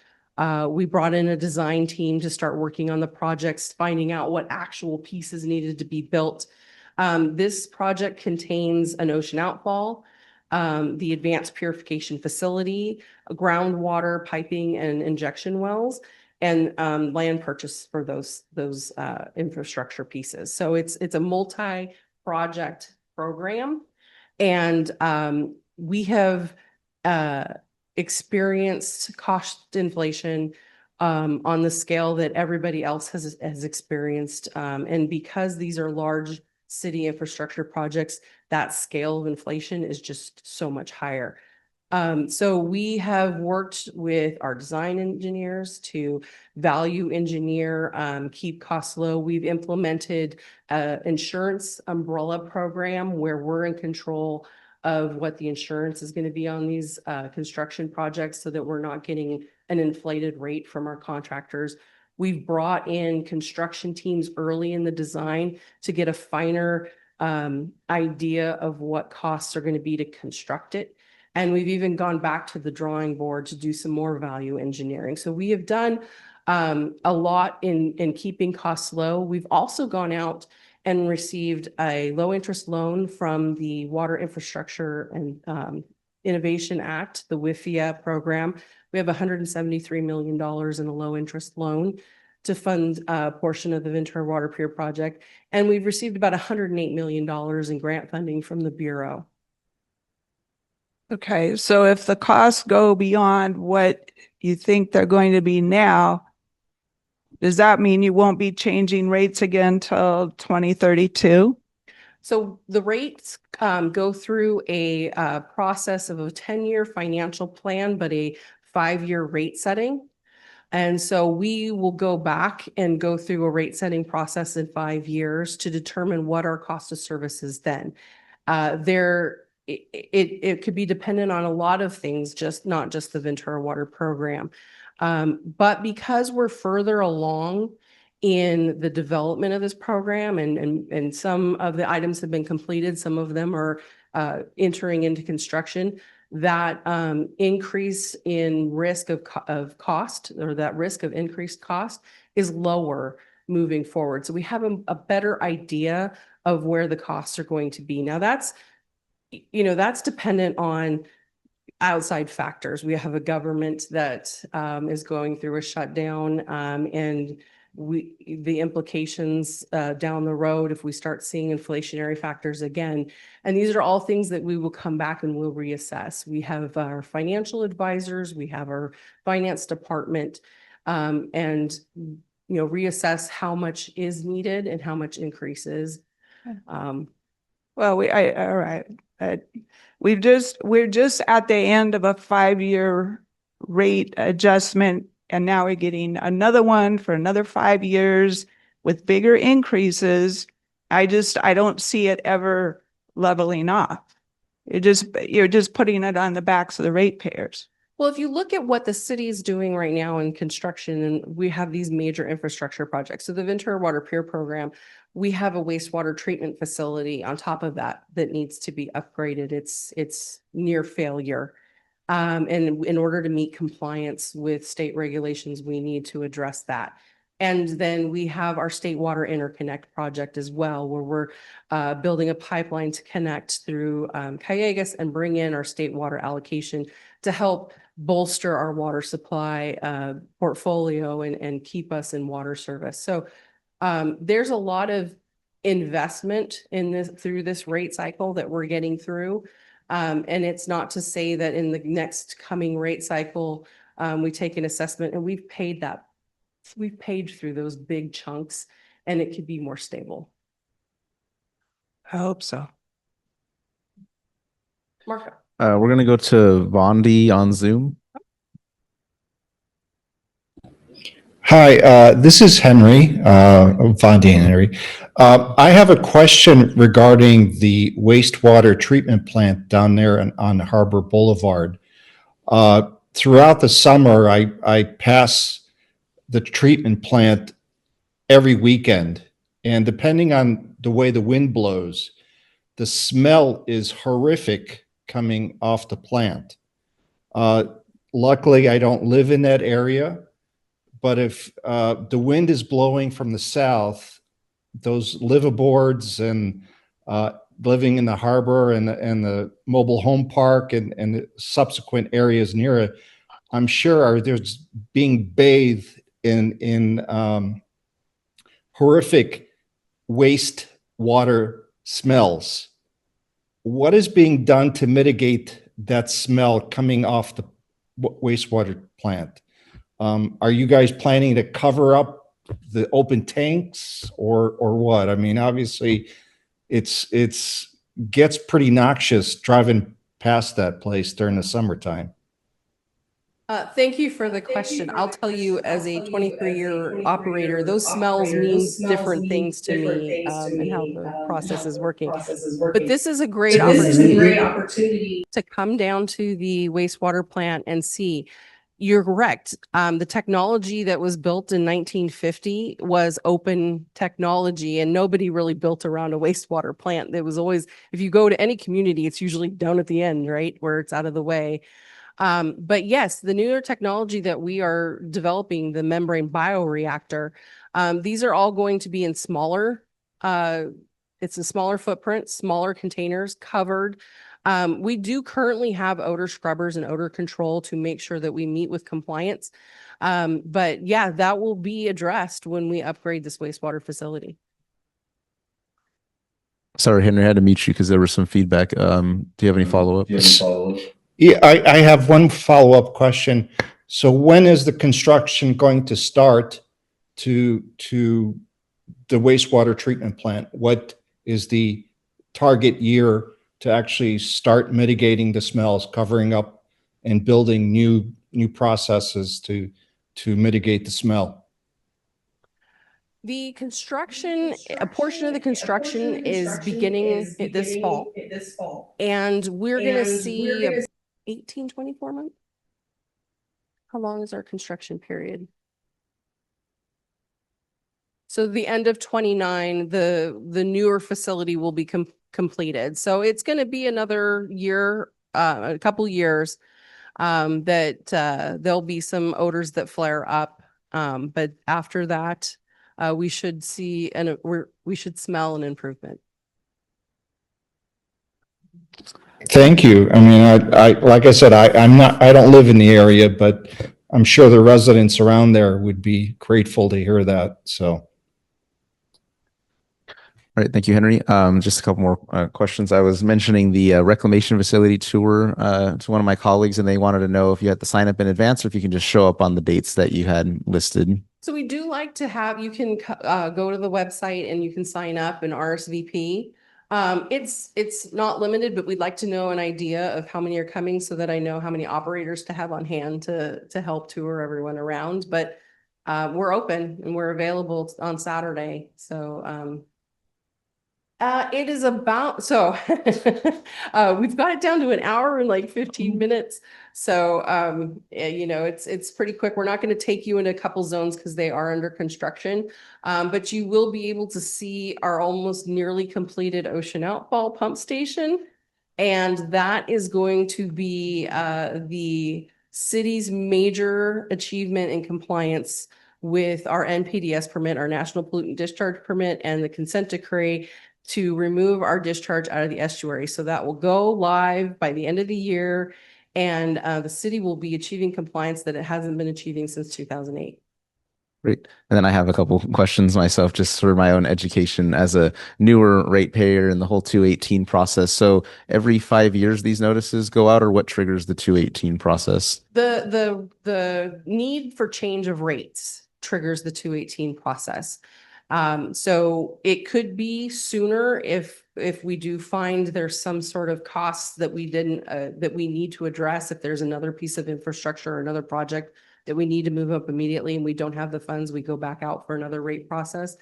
We brought in a design team to start working on the projects, finding out what actual pieces needed to be built. This project contains an ocean outfall, the advanced purification facility, groundwater piping and injection wells, and land purchase for those infrastructure pieces. So it's a multi-project program, and we have experienced cost inflation on the scale that everybody else has experienced, and because these are large city infrastructure projects, that scale of inflation is just so much higher. So we have worked with our design engineers to value engineer, keep costs low. We've implemented an insurance umbrella program where we're in control of what the insurance is going to be on these construction projects, so that we're not getting an inflated rate from our contractors. We've brought in construction teams early in the design to get a finer idea of what costs are going to be to construct it. And we've even gone back to the drawing board to do some more value engineering. So we have done a lot in keeping costs low. We've also gone out and received a low interest loan from the Water Infrastructure and Innovation Act, the WIFIA program. We have $173 million in a low interest loan to fund a portion of the Ventura Water Pure project. And we've received about $108 million in grant funding from the Bureau. Okay, so if the costs go beyond what you think they're going to be now, does that mean you won't be changing rates again till 2032? So the rates go through a process of a 10-year financial plan, but a 5-year rate setting. And so we will go back and go through a rate setting process in 5 years to determine what our cost of service is then. It could be dependent on a lot of things, not just the Ventura Water program. But because we're further along in the development of this program, and some of the items have been completed, some of them are entering into construction, that increase in risk of cost, or that risk of increased cost, is lower moving forward. So we have a better idea of where the costs are going to be. Now that's dependent on outside factors. We have a government that is going through a shutdown, and the implications down the road if we start seeing inflationary factors again. And these are all things that we will come back and we'll reassess. We have our financial advisors, we have our finance department, and reassess how much is needed and how much increases. Well, all right. We're just at the end of a 5-year rate adjustment, and now we're getting another one for another 5 years with bigger increases. I don't see it ever leveling off. You're just putting it on the backs of the ratepayers. Well, if you look at what the city is doing right now in construction, and we have these major infrastructure projects. So the Ventura Water Pier program, we have a wastewater treatment facility on top of that that needs to be upgraded. It's near failure. And in order to meet compliance with state regulations, we need to address that. And then we have our state water interconnect project as well, where we're building a pipeline to connect through Callegas and bring in our state water allocation to help bolster our water supply portfolio and keep us in water service. So there's a lot of investment in this through this rate cycle that we're getting through. And it's not to say that in the next coming rate cycle, we take an assessment and we've paid through those big chunks and it could be more stable. I hope so. Marco. We're going to go to Vondi on Zoom. Hi, this is Henry, Vondi and Henry. I have a question regarding the wastewater treatment plant down there on Harbor Boulevard. Throughout the summer, I pass the treatment plant every weekend, and depending on the way the wind blows, the smell is horrific coming off the plant. Luckily, I don't live in that area, but if the wind is blowing from the south, those liveaboards and living in the harbor and the mobile home park and the subsequent areas near it, I'm sure there's being bathed in horrific waste water smells. What is being done to mitigate that smell coming off the wastewater plant? Are you guys planning to cover up the open tanks or what? I mean, obviously it's gets pretty noxious driving past that place during the summertime. Thank you for the question. I'll tell you, as a 23-year operator, those smells mean different things to me and how the process is working. But this is a great opportunity to come down to the wastewater plant and see. You're correct. The technology that was built in 1950 was open technology, and nobody really built around a wastewater plant. There was always, if you go to any community, it's usually down at the end, right, where it's out of the way. But yes, the newer technology that we are developing, the membrane bioreactor, these are all going to be in smaller, it's a smaller footprint, smaller containers covered. We do currently have odor scrubbers and odor control to make sure that we meet with compliance. But yeah, that will be addressed when we upgrade this wastewater facility. Sorry, Henry, I had to mute you because there was some feedback. Do you have any follow-up? Yeah, I have one follow-up question. So when is the construction going to start to the wastewater treatment plant? What is the target year to actually start mitigating the smells, covering up and building new processes to mitigate the smell? The construction, a portion of the construction is beginning this fall. And we're going to see 18, 24 months. How long is our construction period? So the end of 29, the newer facility will be completed. So it's going to be another year, a couple years that there'll be some odors that flare up. But after that, we should see and we should smell an improvement. Thank you. I mean, I like I said, I don't live in the area, but I'm sure the residents around there would be grateful to hear that. So. All right, thank you, Henry. Just a couple more questions. I was mentioning the reclamation facility tour to one of my colleagues, and they wanted to know if you had to sign up in advance or if you can just show up on the dates that you had listed. So we do like to have, you can go to the website and you can sign up and RSVP. It's not limited, but we'd like to know an idea of how many are coming so that I know how many operators to have on hand to help tour everyone around. But we're open and we're available on Saturday. So It is about, we've got it down to an hour and like 15 minutes. So, it's pretty quick. We're not going to take you in a couple zones because they are under construction. But you will be able to see our almost nearly completed ocean outfall pump station. And that is going to be, the city's major achievement in compliance with our NPDS permit, our National Pollutant Discharge Permit, and the consent decree to remove our discharge out of the estuary. So that will go live by the end of the year. And the city will be achieving compliance that it hasn't been achieving since 2008. Great. And then I have a couple questions myself, just for my own education as a newer ratepayer in the whole 218 process. So every 5 years these notices go out, or what triggers the 218 process? The need for change of rates triggers the 218 process. So it could be sooner if we do find there's some sort of costs that we didn't that we need to address, if there's another piece of infrastructure or another project that we need to move up immediately and we don't have the funds, we go back out for another rate process.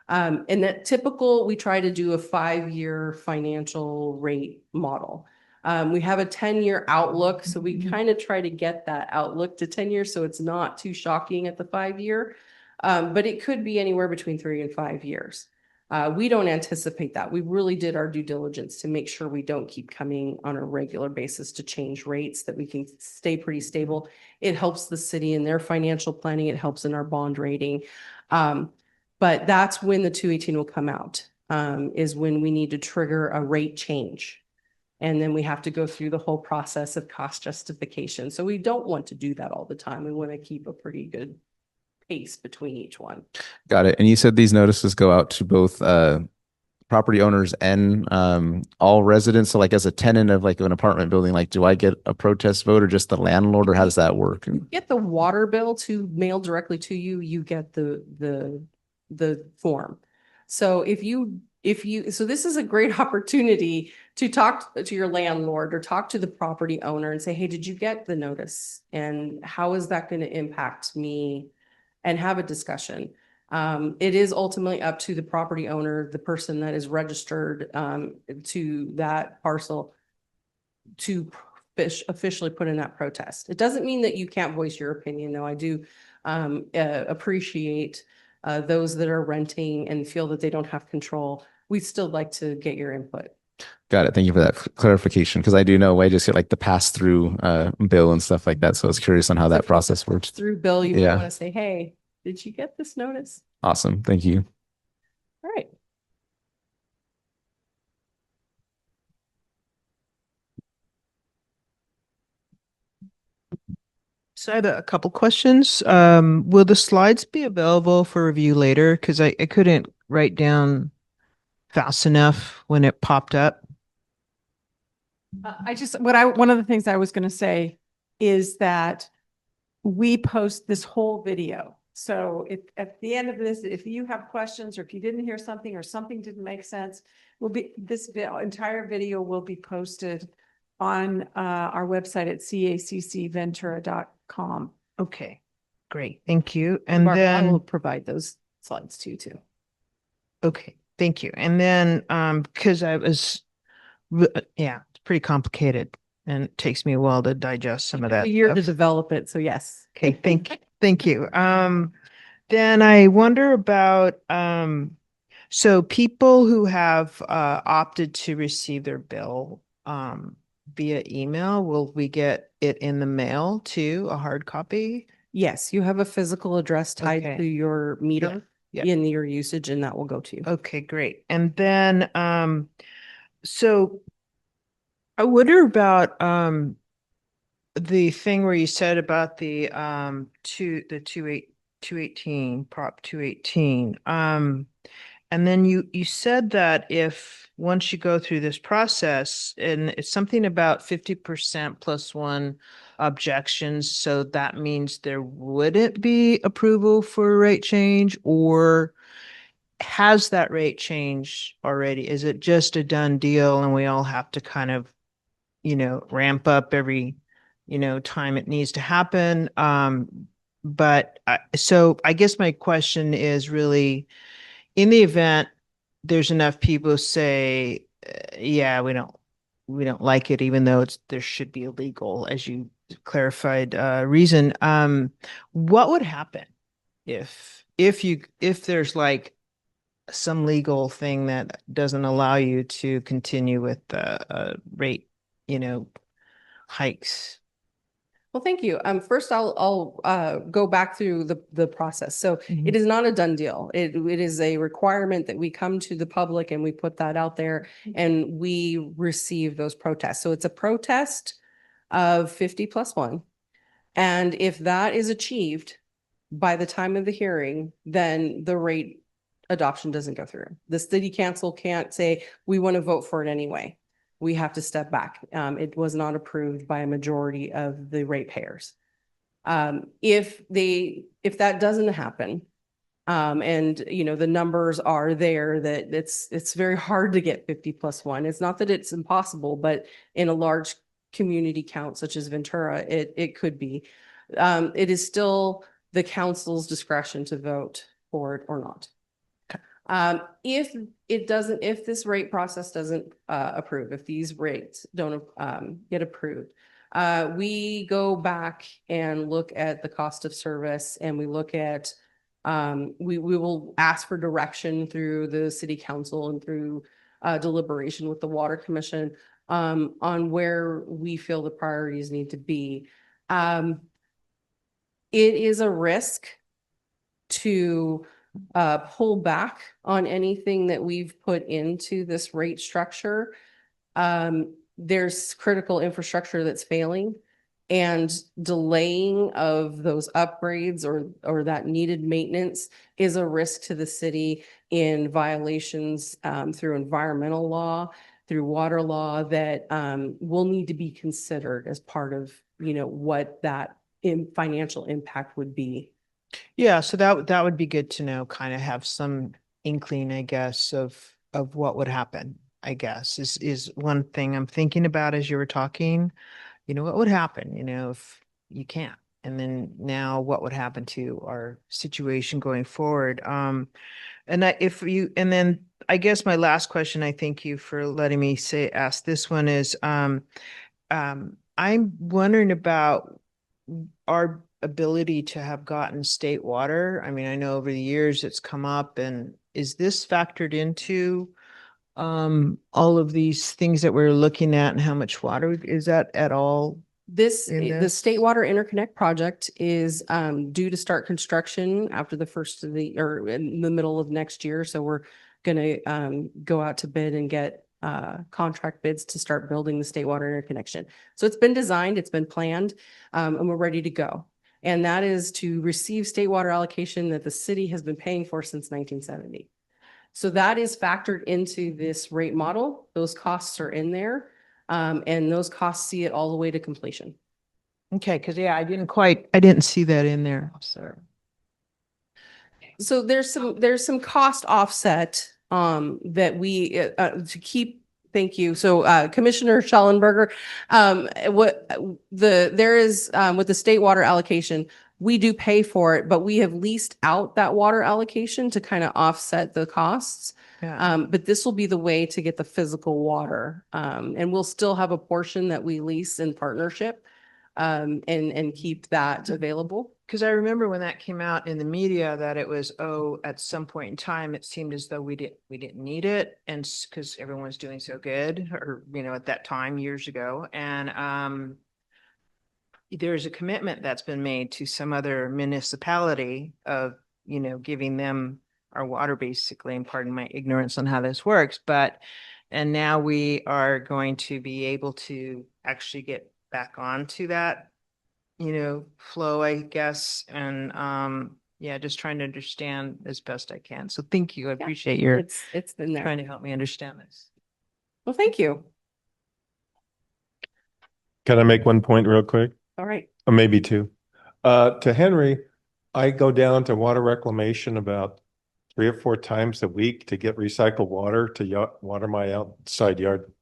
And that typical, we try to do a 5-year financial rate model. We have a 10-year outlook, so we kind of try to get that outlook to 10 years, so it's not too shocking at the 5-year. But it could be anywhere between 3 and 5 years. We don't anticipate that. We really did our due diligence to make sure we don't keep coming on a regular basis to change rates, that we can stay pretty stable. It helps the city in their financial planning. It helps in our bond rating. But that's when the 218 will come out, is when we need to trigger a rate change. And then we have to go through the whole process of cost justification. So we don't want to do that all the time. We want to keep a pretty good pace between each one. Got it. And you said these notices go out to both property owners and all residents. So like as a tenant of like an apartment building, like do I get a protest vote or just the landlord, or how does that work? You get the water bill to mail directly to you, you get the form. So so this is a great opportunity to talk to your landlord or talk to the property owner and say, hey, did you get the notice? And how is that going to impact me? And have a discussion. It is ultimately up to the property owner, the person that is registered to that parcel, to officially put in that protest. It doesn't mean that you can't voice your opinion, though. I do appreciate those that are renting and feel that they don't have control. We'd still like to get your input. Got it. Thank you for that clarification, because I do know I just get like the pass-through bill and stuff like that. So I was curious on how that process works. Through bill, you want to say, hey, did you get this notice? Awesome. Thank you. All right. So I had a couple questions. Will the slides be available for review later? Because I couldn't write down fast enough when it popped up. One of the things I was going to say is that we post this whole video. So if at the end of this, if you have questions or if you didn't hear something or something didn't make sense, entire video will be posted on our website at caccventura.com. Okay, great. Thank you. And Barbara, I then will provide those slides to you too. okay, thank you. And then because it's pretty complicated and it takes me a while to digest some of that. A year to stuff. develop it. So yes. Okay, thank you. Then I wonder about so people who have opted to receive their bill via email, will we get it in the mail too, a hard copy? Yes, you have a physical address tied Okay. to your meter Yeah. in your usage, and that will go to you. Okay, great. And then so I wonder about the thing where you said about the 218 Prop 218. And then you said that if once you go through this process, and it's something about 50% plus one objections, so that means there wouldn't be approval for a rate change, or has that rate change already? Is it just a done deal and we all have to kind of, ramp up every, time it needs to happen? So I guess my question is really, in the event there's enough people who say, yeah, we don't like it, even though there should be a legal, as you clarified, reason. What would happen if there's like some legal thing that doesn't allow you to continue with the rate, hikes? Well, thank you. First, I'll go back through the process. So it is not a done deal. It is a requirement that we come to the public and we put that out there and we receive those protests. So it's a protest of 50+1. And if that is achieved by the time of the hearing, then the rate adoption doesn't go through. The city council can't say, we want to vote for it anyway. We have to step back. It was not approved by a majority of the ratepayers. If that doesn't happen, and the numbers are there, that it's very hard to get 50+1. It's not that it's impossible, but in a large community count such as Ventura, it could be. It is still the council's discretion to vote for it or not. If this rate process doesn't approve, if these rates don't get approved, we go back and look at the cost of service, and we look at we will ask for direction through the city council and through deliberation with the water commission on where we feel the priorities need to be. It is a risk to pull back on anything that we've put into this rate structure. There's critical infrastructure that's failing, and delaying of those upgrades or that needed maintenance is a risk to the city in violations through environmental law, through water law, that will need to be considered as part of what that financial impact would be. Yeah, so that would be good to know, kind of have some inkling, I guess, of what would happen, I guess, is one thing I'm thinking about as you were talking. What would happen, if you can't? And then now what would happen to our situation going forward? And then I guess my last question, I thank you for letting me ask this one, is I'm wondering about our ability to have gotten state water. I mean, I know over the years it's come up, and is this factored into all of these things that we're looking at, and how much water is that at all? The State Water Interconnect project is due to start construction after the first of or in the middle of next year. So we're going to go out to bid and get contract bids to start building the State Water Interconnection. So it's been designed, it's been planned, and we're ready to go. And that is to receive state water allocation that the city has been paying for since 1970. So that is factored into this rate model. Those costs are in there, and those costs see it all the way to completion. Okay, because I didn't see that in there. So there's some cost offset that we to keep. Thank you. So Commissioner Schallenberger, there is with the state water allocation, we do pay for it, but we have leased out that water allocation to kind of offset the costs. Yeah. But this will be the way to get the physical water. And we'll still have a portion that we lease in partnership and keep that available. Because I remember when that came out in the media that it was, at some point in time, it seemed as though we didn't need it, and because everyone was doing so good, or at that time years ago, and there's a commitment that's been made to some other municipality of giving them our water, basically, and pardon my ignorance on how this works, and now we are going to be able to actually get back onto that flow, I guess. And just trying to understand as best I can. So thank you. I appreciate your it's been there. trying to help me understand this. Well, thank you. Can I make one point real quick? All right. Or maybe two. To Henry, I go down to water reclamation about 3 or 4 times a week to get recycled water to water my outside yard.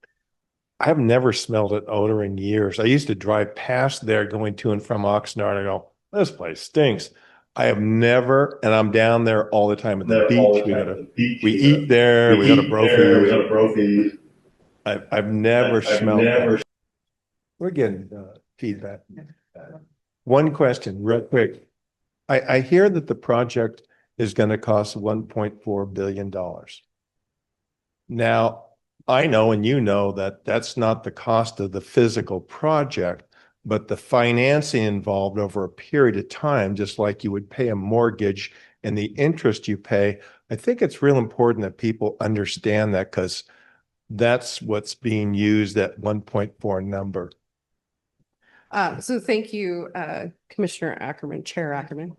I have never smelled an odor in years. I used to drive past there going to and from Oxnard. I go, this place stinks. I have never, and I'm down there all the time at the beach. We eat there. We go to Brophy. I've never smelled that. We're getting feedback. One question, real quick. I hear that the project is going to cost $1.4 billion. Now, I know and you know that that's not the cost of the physical project, but the financing involved over a period of time, just like you would pay a mortgage and the interest you pay. I think it's real important that people understand that, because that's what's being used, that 1.4 number. So thank you, Commissioner Ackerman, Chair Ackerman.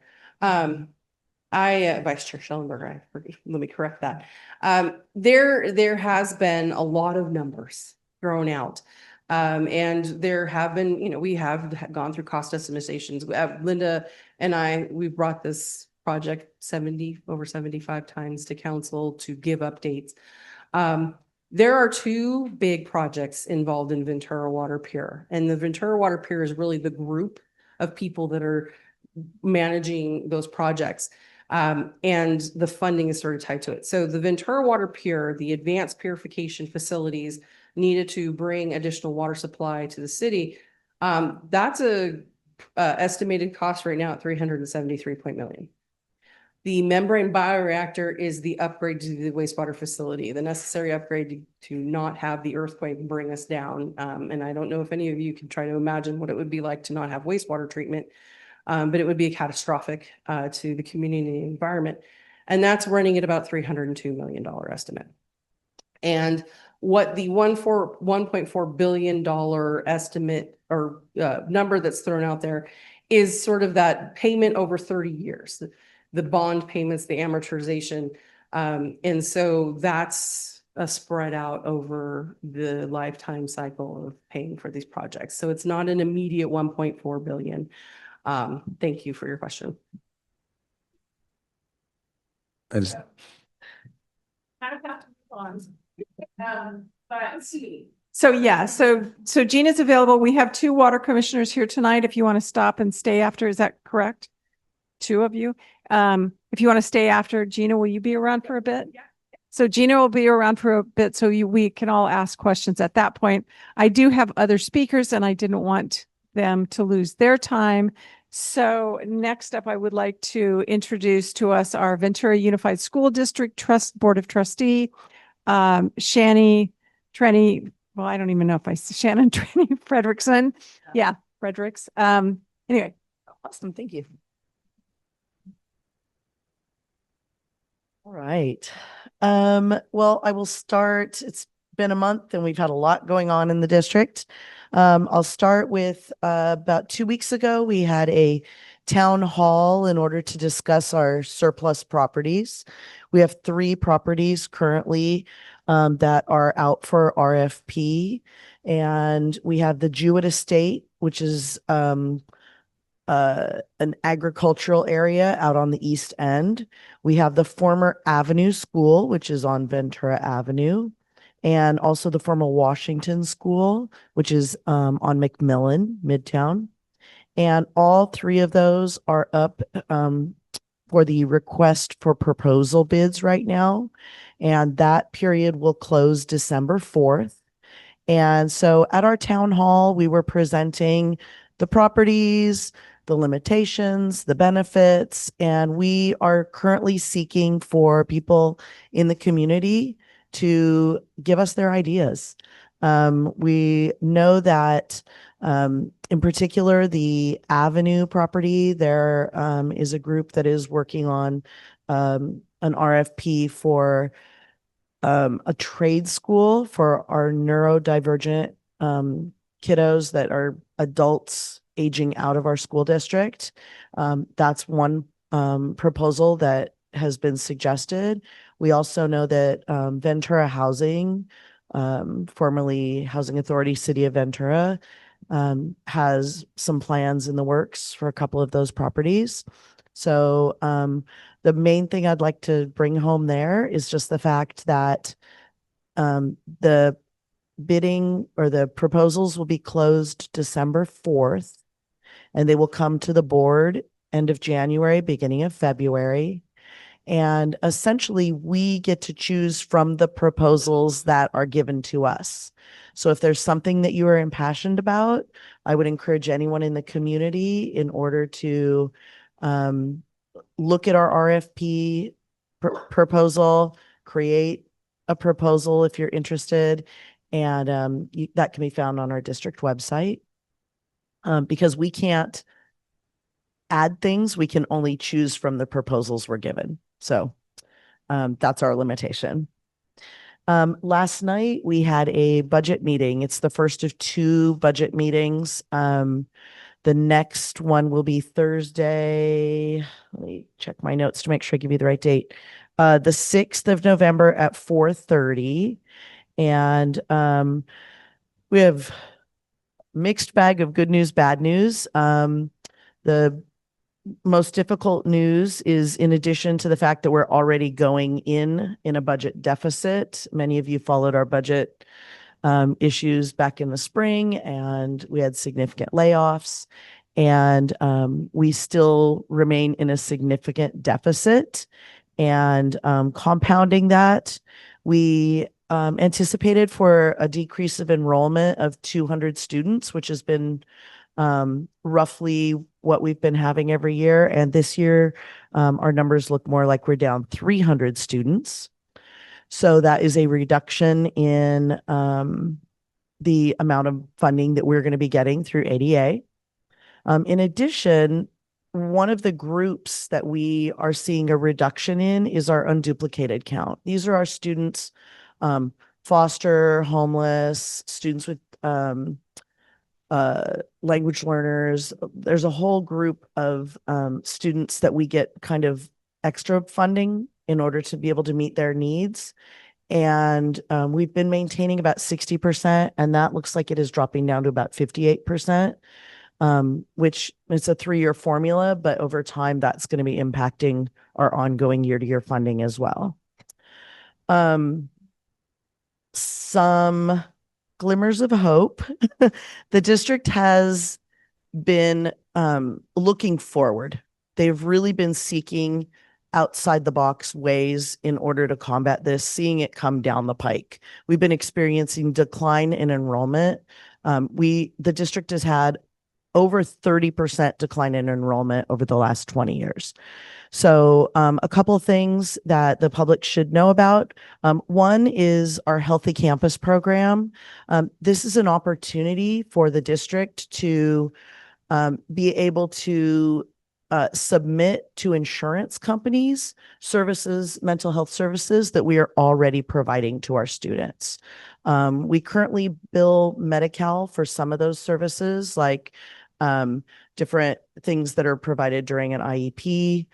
Vice Chair Schellenberger, let me correct that. There has been a lot of numbers thrown out. And there have been, we have gone through cost estimations. Linda and we brought this project over 75 times to council to give updates. There are two big projects involved in Ventura Water Pure, and the Ventura Water Pure is really the group of people that are managing those projects. And the funding is sort of tied to it. So the Ventura Water Pure, the advanced purification facilities needed to bring additional water supply to the city. That's a estimated cost right now at $373 million. The membrane bioreactor is the upgrade to the wastewater facility, the necessary upgrade to not have the earthquake bring us down. And I don't know if any of you can try to imagine what it would be like to not have wastewater treatment, but it would be catastrophic to the community and the environment. And that's running at about $302 million estimate. And what the $1.4 billion estimate or number that's thrown out there is sort of that payment over 30 years. The bond payments, the amortization. And so that's spread out over the lifetime cycle of paying for these projects. So it's not an immediate 1.4 billion. Thank you for your question. I just, So yeah, so Gina's available. We have two water commissioners here tonight. If you want to stop and stay after, is that correct? Two of you. If you want to stay after, Gina, will you be around for a bit? Yeah. So Gina will be around for a bit, so we can all ask questions at that point. I do have other speakers, and I didn't want them to lose their time. So next up, I would like to introduce to us our Ventura Unified School District Board of Trustee, Shannon Trenny. Well, I don't even know if Shannon Trenny Fredericks. Yeah, Fredericks. Anyway, awesome. Thank you. All right. Well, I will start. It's been a month and we've had a lot going on in the district. I'll start with about 2 weeks ago, we had a town hall in order to discuss our surplus properties. We have 3 properties currently that are out for RFP, and we have the Jewett Estate, which is an agricultural area out on the east end. We have the former Avenue School, which is on Ventura Avenue, and also the former Washington School, which is on McMillan, Midtown. And all 3 of those are up for the request for proposal bids right now. And that period will close December 4th. And so at our town hall, we were presenting the properties, the limitations, the benefits, and we are currently seeking for people in the community to give us their ideas. We know that in particular, the Avenue property, there is a group that is working on an RFP for a trade school for our neurodivergent kiddos that are adults aging out of our school district. That's one proposal that has been suggested. We also know that Ventura Housing, formerly Housing Authority, City of Ventura, has some plans in the works for a couple of those properties. So the main thing I'd like to bring home there is just the fact that the bidding or the proposals will be closed December 4th, and they will come to the board end of January, beginning of February. And essentially, we get to choose from the proposals that are given to us. So if there's something that you are impassioned about, I would encourage anyone in the community in order to look at our RFP proposal, create a proposal if you're interested, and that can be found on our district website. Because we can't add things, we can only choose from the proposals we're given. So that's our limitation. Last night we had a budget meeting. It's the first of 2 budget meetings. The next one will be Thursday. Let me check my notes to make sure I give you the right date. The 6th of November at 4:30. And we have mixed bag of good news, bad news. The most difficult news is, in addition to the fact that we're already going in a budget deficit. Many of you followed our budget issues back in the spring, and we had significant layoffs, and we still remain in a significant deficit. And compounding that, we anticipated for a decrease of enrollment of 200 students, which has been roughly what we've been having every year. And this year, our numbers look more like we're down 300 students. So that is a reduction in the amount of funding that we're going to be getting through ADA. In addition, one of the groups that we are seeing a reduction in is our unduplicated count. These are our students, foster, homeless, students with language learners. There's a whole group of students that we get kind of extra funding in order to be able to meet their needs. And we've been maintaining about 60%, and that looks like it is dropping down to about 58%, which is a 3-year formula, but over time that's going to be impacting our ongoing year-to-year funding as well. Some glimmers of hope. The district has been looking forward. They've really been seeking outside the box ways in order to combat this, seeing it come down the pike. We've been experiencing decline in enrollment. The district has had over 30% decline in enrollment over the last 20 years. So a couple of things that the public should know about. One is our Healthy Campus program. This is an opportunity for the district to be able to submit to insurance companies services, mental health services that we are already providing to our students. We currently bill Medi-Cal for some of those services, like different things that are provided during an IEP,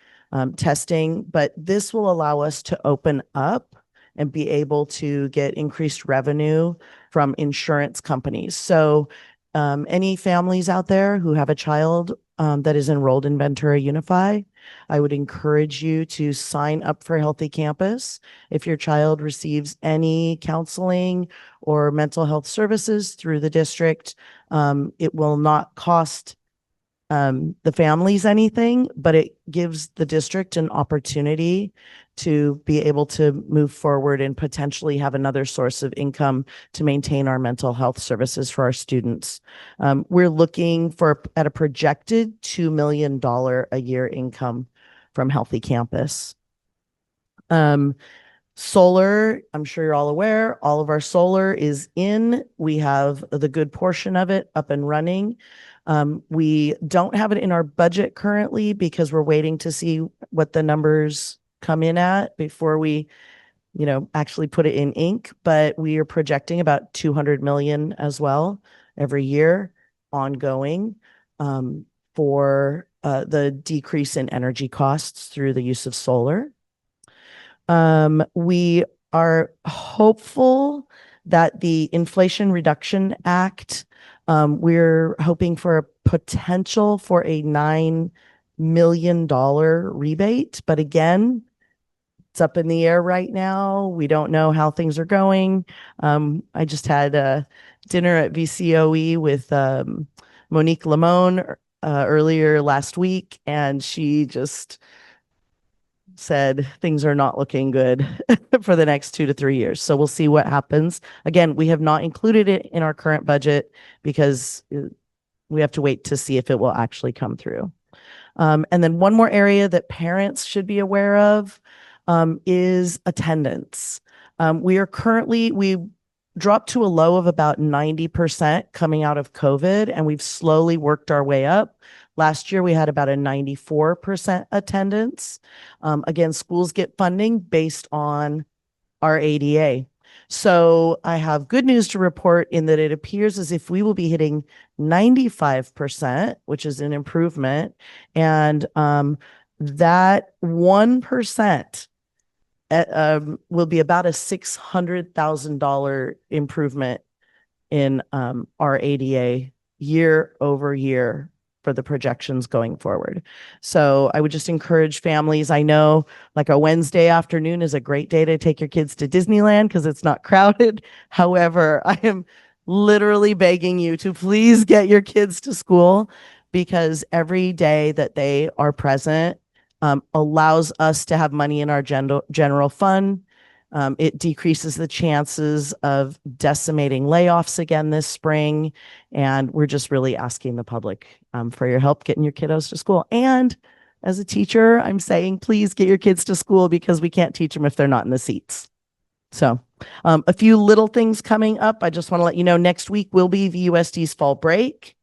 testing, but this will allow us to open up and be able to get increased revenue from insurance companies. So any families out there who have a child that is enrolled in Ventura Unify, I would encourage you to sign up for Healthy Campus. If your child receives any counseling or mental health services through the district, it will not cost the families anything, but it gives the district an opportunity to be able to move forward and potentially have another source of income to maintain our mental health services for our students. We're looking at a projected $2 million a year income from Healthy Campus. Solar, I'm sure you're all aware, all of our solar is in. We have the good portion of it up and running. We don't have it in our budget currently because we're waiting to see what the numbers come in at before we, actually put it in ink. But we are projecting about 200 million as well every year ongoing for the decrease in energy costs through the use of solar. We are hopeful that the Inflation Reduction Act, we're hoping for a potential for a $9 million rebate. But again, it's up in the air right now. We don't know how things are going. I just had a dinner at VCOE with Monique Lamone earlier last week, and she just said things are not looking good for the next 2 to 3 years. So we'll see what happens. Again, we have not included it in our current budget because we have to wait to see if it will actually come through. And then one more area that parents should be aware of is attendance. We dropped to a low of about 90% coming out of COVID, and we've slowly worked our way up. Last year, we had about a 94% attendance. Again, schools get funding based on our ADA. So I have good news to report in that it appears as if we will be hitting 95%, which is an improvement. And that 1% will be about a $600,000 improvement in our ADA year over year for the projections going forward. So I would just encourage families. I know like a Wednesday afternoon is a great day to take your kids to Disneyland because it's not crowded. However, I am literally begging you to please get your kids to school, because every day that they are present allows us to have money in our general fund. It decreases the chances of decimating layoffs again this spring. And we're just really asking the public for your help getting your kiddos to school. And as a teacher, I'm saying, please get your kids to school because we can't teach them if they're not in the seats. So a few little things coming up. I just want to let you know next week will be the USD's fall break.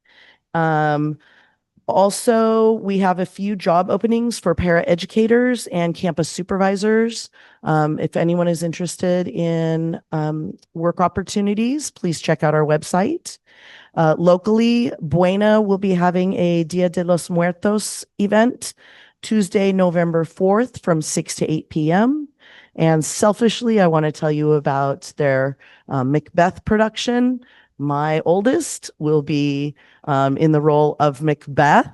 Also, we have a few job openings for paraeducators and campus supervisors. If anyone is interested in work opportunities, please check out our website. Locally, Buena will be having a Dia de los Muertos event Tuesday, November 4th from 6 to 8 p.m. And selfishly, I want to tell you about their Macbeth production. My oldest will be in the role of Macbeth.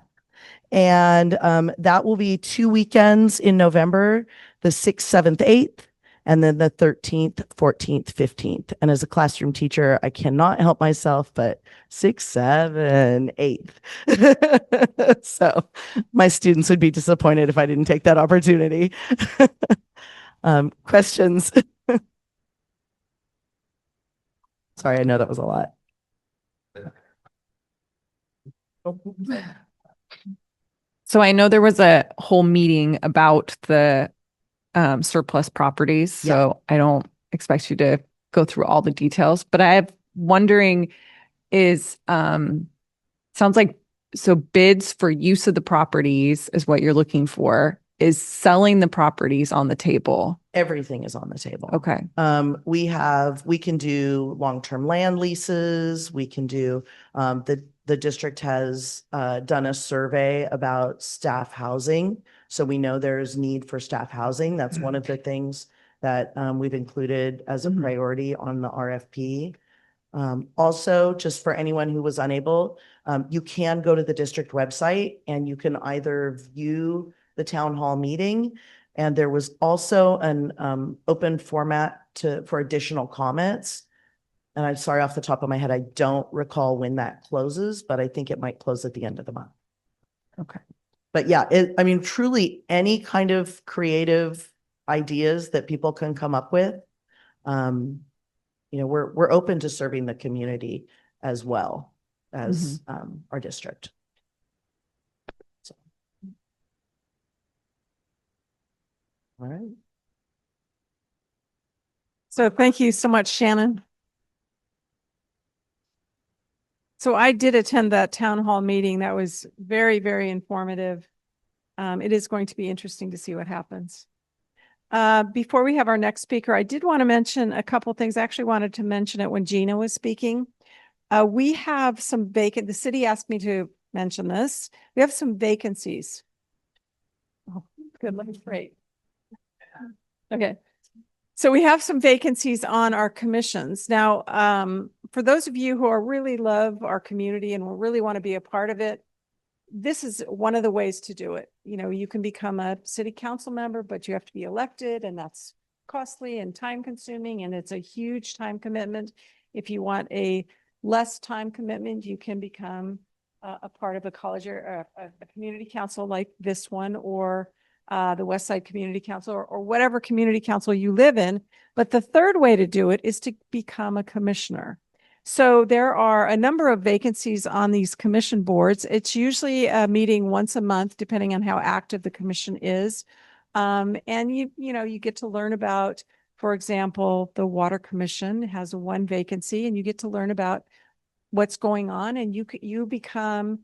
And that will be 2 weekends in November, the 6th, 7th, 8th, and then the 13th, 14th, 15th. And as a classroom teacher, I cannot help myself, but 6th, 7th, 8th. So my students would be disappointed if I didn't take that opportunity. Questions? Sorry, I know that was a lot. So I know there was a whole meeting about the surplus properties, so I don't expect you to go through all the details, but I'm wondering is, sounds like, so bids for use of the properties is what you're looking for. Is selling the properties on the table? Everything is on the table. Okay. We can do long-term land leases. We can do, the district has done a survey about staff housing. So we know there's need for staff housing. That's one of the things that we've included as a priority on the RFP. Also, just for anyone who was unable, you can go to the district website and you can either view the town hall meeting, and there was also an open format for additional comments. And I'm sorry, off the top of my head, I don't recall when that closes, but I think it might close at the end of the month. Okay. But yeah, I mean, truly any kind of creative ideas that people can come up with, we're open to serving the community as well as our district. So. All right. So thank you so much, Shannon. So I did attend that town hall meeting. That was very, very informative. It is going to be interesting to see what happens. Before we have our next speaker, I did want to mention a couple things. I actually wanted to mention it when Gina was speaking. We have some the city asked me to mention this. We have some vacancies. Oh, good, let me write. Okay. So we have some vacancies on our commissions. Now, for those of you who really love our community and will really want to be a part of it, this is one of the ways to do it. You can become a city council member, but you have to be elected, and that's costly and time consuming, and it's a huge time commitment. If you want a less time commitment, you can become a part of a college or a community council like this one, or the West Side Community Council, or whatever community council you live in. But the third way to do it is to become a commissioner. So there are a number of vacancies on these commission boards. It's usually a meeting once a month, depending on how active the commission is. And you get to learn about, for example, the Water Commission has one vacancy, and you get to learn about what's going on, and you become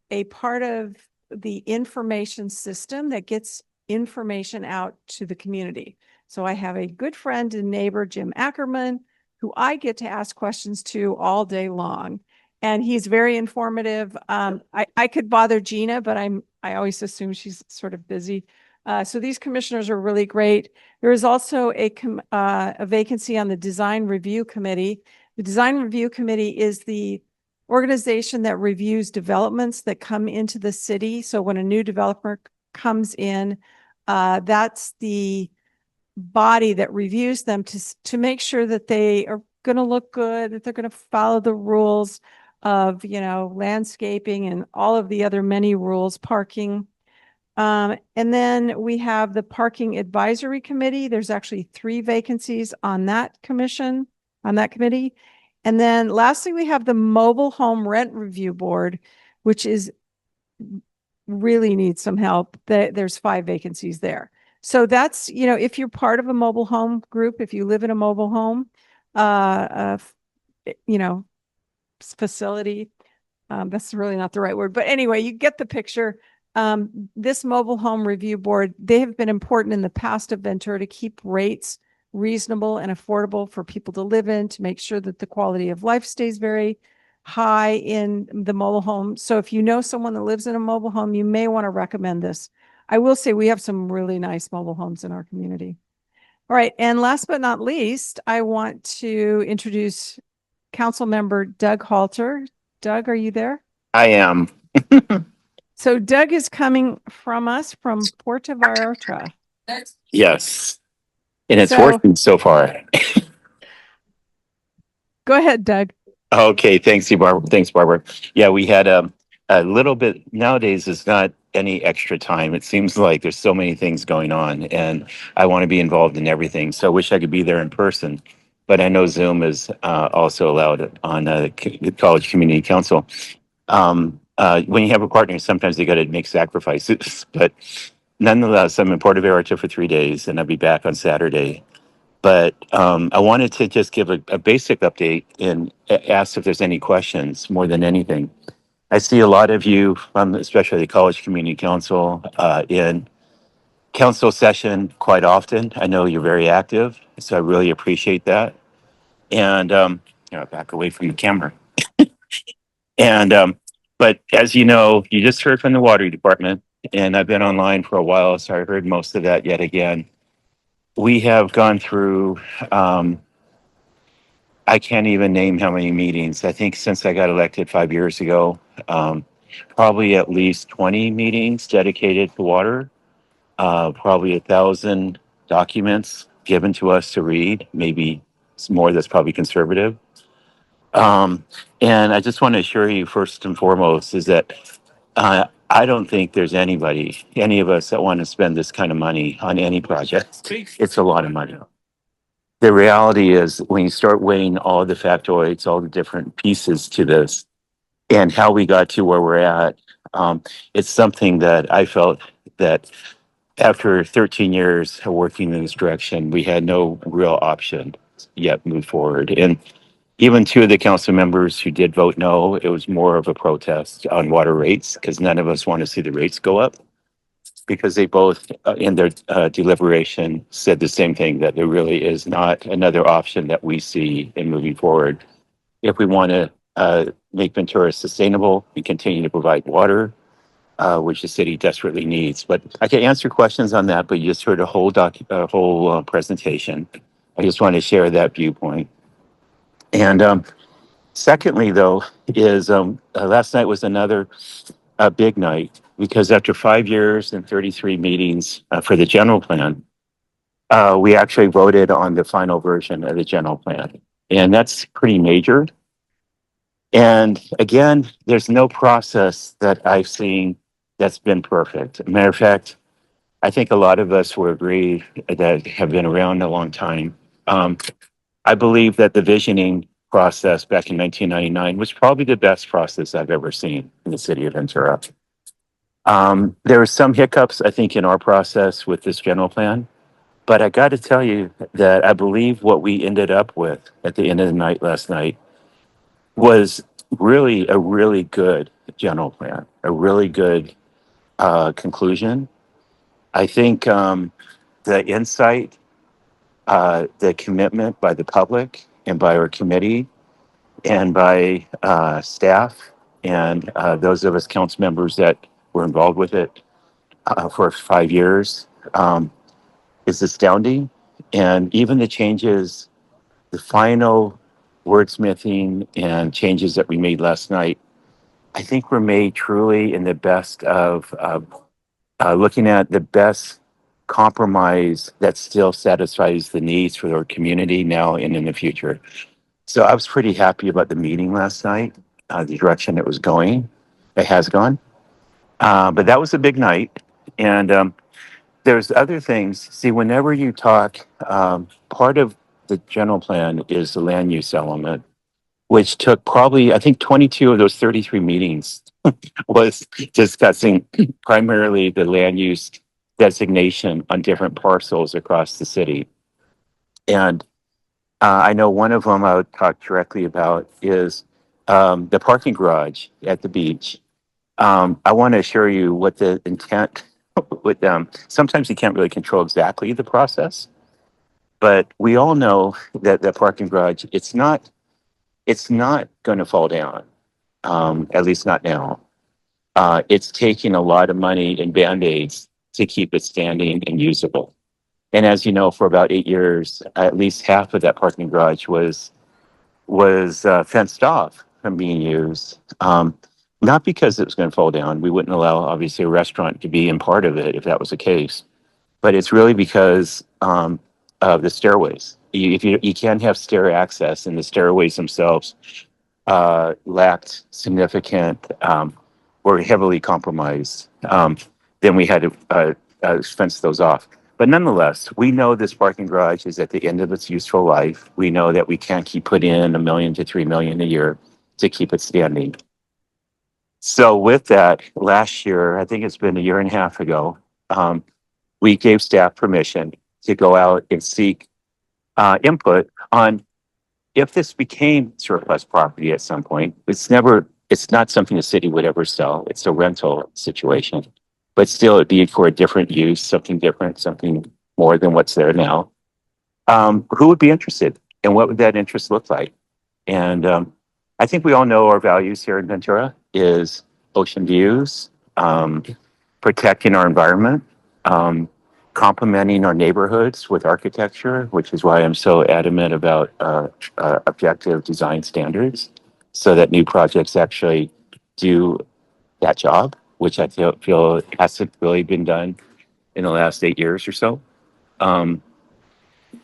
a part of the information system that gets information out to the community. So I have a good friend and neighbor, Jim Ackerman, who I get to ask questions to all day long. And he's very informative. I could bother Gina, but I always assume she's sort of busy. So these commissioners are really great. There is also a vacancy on the Design Review Committee. The Design Review Committee is the organization that reviews developments that come into the city. So when a new developer comes in, that's the body that reviews them to make sure that they are going to look good, that they're going to follow the rules of, landscaping and all of the other many rules, parking. And then we have the Parking Advisory Committee. There's actually 3 vacancies on that committee. And then lastly, we have the Mobile Home Rent Review Board, which really needs some help. There's 5 vacancies there. So that's, if you're part of a mobile home group, if you live in a mobile home, facility, that's really not the right word, but anyway, you get the picture. This Mobile Home Review Board, they have been important in the past of Ventura to keep rates reasonable and affordable for people to live in, to make sure that the quality of life stays very high in the mobile home. So if you know someone that lives in a mobile home, you may want to recommend this. I will say we have some really nice mobile homes in our community. All right. And last but not least, I want to introduce Council Member Doug Halter. Doug, are you there? I am. So Doug is coming from us from Puerto Vallarta. Yes. And it's So- working so far. Go ahead, Doug. Okay. Thanks, Barbara. Thanks, Barbara. Yeah, we had a little bit, nowadays is not any extra time. It seems like there's so many things going on, and I want to be involved in everything. So I wish I could be there in person, but I know Zoom is also allowed on the College Community Council. When you have a partner, sometimes they got to make sacrifices, but nonetheless, I'm in Puerto Vallarta for 3 days, and I'll be back on Saturday. But I wanted to just give a basic update and ask if there's any questions more than anything. I see a lot of you, especially the College Community Council, in council session quite often. I know you're very active, so I really appreciate that. And back away from the camera. And but as you know, you just heard from the water department, and I've been online for a while, so I heard most of that yet again. We have gone through, I can't even name how many meetings. I think since I got elected 5 years ago, probably at least 20 meetings dedicated to water, probably 1,000 documents given to us to read, maybe it's more, that's probably conservative. And I just want to assure you, first and foremost, is that I don't think there's any of us that want to spend this kind of money on any project. It's a lot of money. The reality is, when you start weighing all the factoids, all the different pieces to this, and how we got to where we're at, it's something that I felt that after 13 years of working in this direction, we had no real option yet move forward. And even 2 of the council members who did vote no, it was more of a protest on water rates, because none of us want to see the rates go up, because they both in their deliberation said the same thing, that there really is not another option that we see in moving forward. If we want to make Ventura sustainable and continue to provide water, which the city desperately needs. But I can answer questions on that, but you just heard a whole presentation. I just want to share that viewpoint. And secondly, though, is last night was another big night, because after 5 years and 33 meetings for the general plan, we actually voted on the final version of the general plan. And that's pretty major. And again, there's no process that I've seen that's been perfect. Matter of fact, I think a lot of us will agree that have been around a long time. I believe that the visioning process back in 1999 was probably the best process I've ever seen in the city of Ventura. There were some hiccups, I think, in our process with this general plan, but I got to tell you that I believe what we ended up with at the end of the night last night was really a really good general plan, a really good conclusion. I think the insight, the commitment by the public and by our committee and by staff and those of us council members that were involved with it for 5 years is astounding. And even the changes, the final wordsmithing and changes that we made last night, I think were made truly in the best of looking at the best compromise that still satisfies the needs for our community now and in the future. So I was pretty happy about the meeting last night, the direction it was going, it has gone. But that was a big night. And there's other things. See, whenever you talk, part of the general plan is the land use element, which took probably, I think 22 of those 33 meetings was discussing primarily the land use designation on different parcels across the city. And I know one of them I would talk directly about is the parking garage at the beach. I want to assure you what the intent with them. Sometimes you can't really control exactly the process, but we all know that the parking garage, it's not going to fall down, at least not now. It's taking a lot of money and Band-Aids to keep it standing and usable. And as you know, for about 8 years, at least half of that parking garage was fenced off from being used. Not because it was going to fall down. We wouldn't allow, obviously, a restaurant to be in part of it if that was the case. But it's really because of the stairways. You can't have stair access, and the stairways themselves lacked significant or heavily compromised. Then we had to fence those off. But nonetheless, we know this parking garage is at the end of its useful life. We know that we can't keep putting in $1 million to $3 million a year to keep it standing. So with that, last year, I think it's been a year and a half ago, we gave staff permission to go out and seek input on if this became surplus property at some point. It's not something the city would ever sell. It's a rental situation, but still it'd be for a different use, something different, something more than what's there now. Who would be interested and what would that interest look like? And I think we all know our values here in Ventura is ocean views, protecting our environment, complementing our neighborhoods with architecture, which is why I'm so adamant about objective design standards so that new projects actually do that job, which I feel hasn't really been done in the last 8 years or so.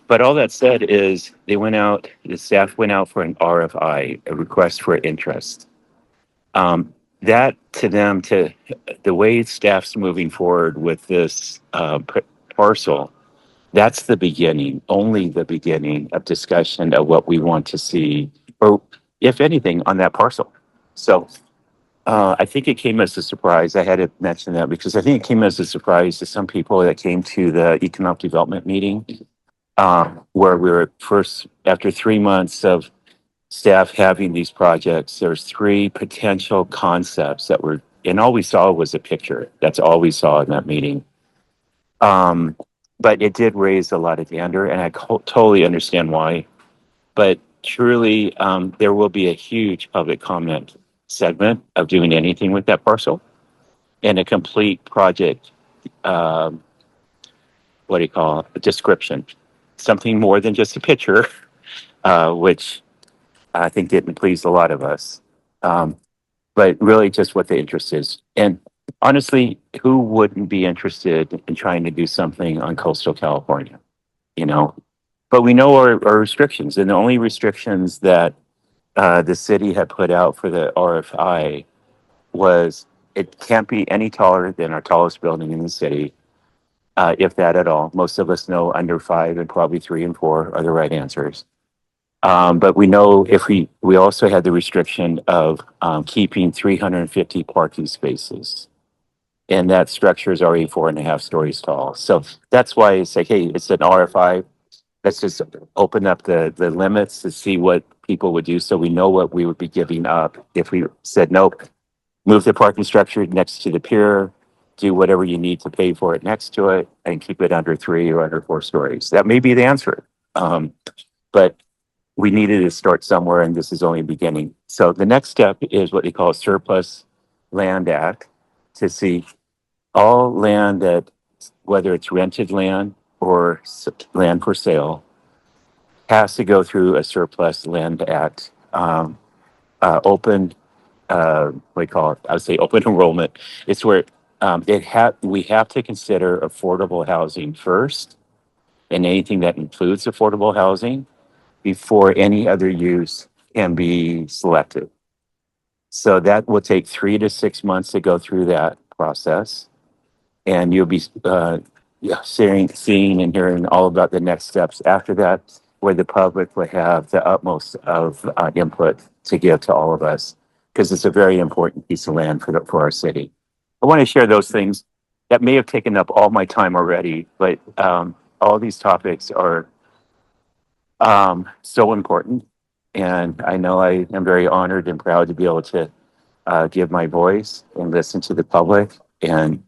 But all that said is the staff went out for an RFI, a request for interest. That to them, the way staff's moving forward with this parcel, that's the beginning, only the beginning of discussion of what we want to see, or if anything, on that parcel. So I think it came as a surprise. I had to mention that because I think it came as a surprise to some people that came to the economic development meeting, where we were first, after 3 months of staff having these projects, there's 3 potential concepts that were, and all we saw was a picture. That's all we saw in that meeting. But it did raise a lot of dander, and I totally understand why. But truly, there will be a huge public comment segment of doing anything with that parcel and a complete project, what do you call it, a description, something more than just a picture, which I think didn't please a lot of us. But really just what the interest is. And honestly, who wouldn't be interested in trying to do something on coastal California, you know? But we know our restrictions, and the only restrictions that the city had put out for the RFI was it can't be any taller than our tallest building in the city, if that at all. Most of us know under 5 and probably 3 and 4 are the right answers. But we know if we also had the restriction of keeping 350 parking spaces. And that structure is already 4.5 stories tall. So that's why it's like, hey, it's an RFI. Let's just open up the limits to see what people would do. So we know what we would be giving up if we said, nope, move the parking structure next to the pier, do whatever you need to pay for it next to it, and keep it under 3 or under 4 stories. That may be the answer. But we needed to start somewhere, and this is only the beginning. So the next step is what they call Surplus Land Act, to see all land that, whether it's rented land or land for sale, has to go through a Surplus Land Act, open, what do you call it? I would say open enrollment. It's where we have to consider affordable housing first, and anything that includes affordable housing before any other use can be selected. So that will take 3 to 6 months to go through that process. And you'll be seeing and hearing all about the next steps after that, where the public will have the utmost of input to give to all of us, because it's a very important piece of land for our city. I want to share those things that may have taken up all my time already, but all these topics are so important. And I know I am very honored and proud to be able to give my voice and listen to the public and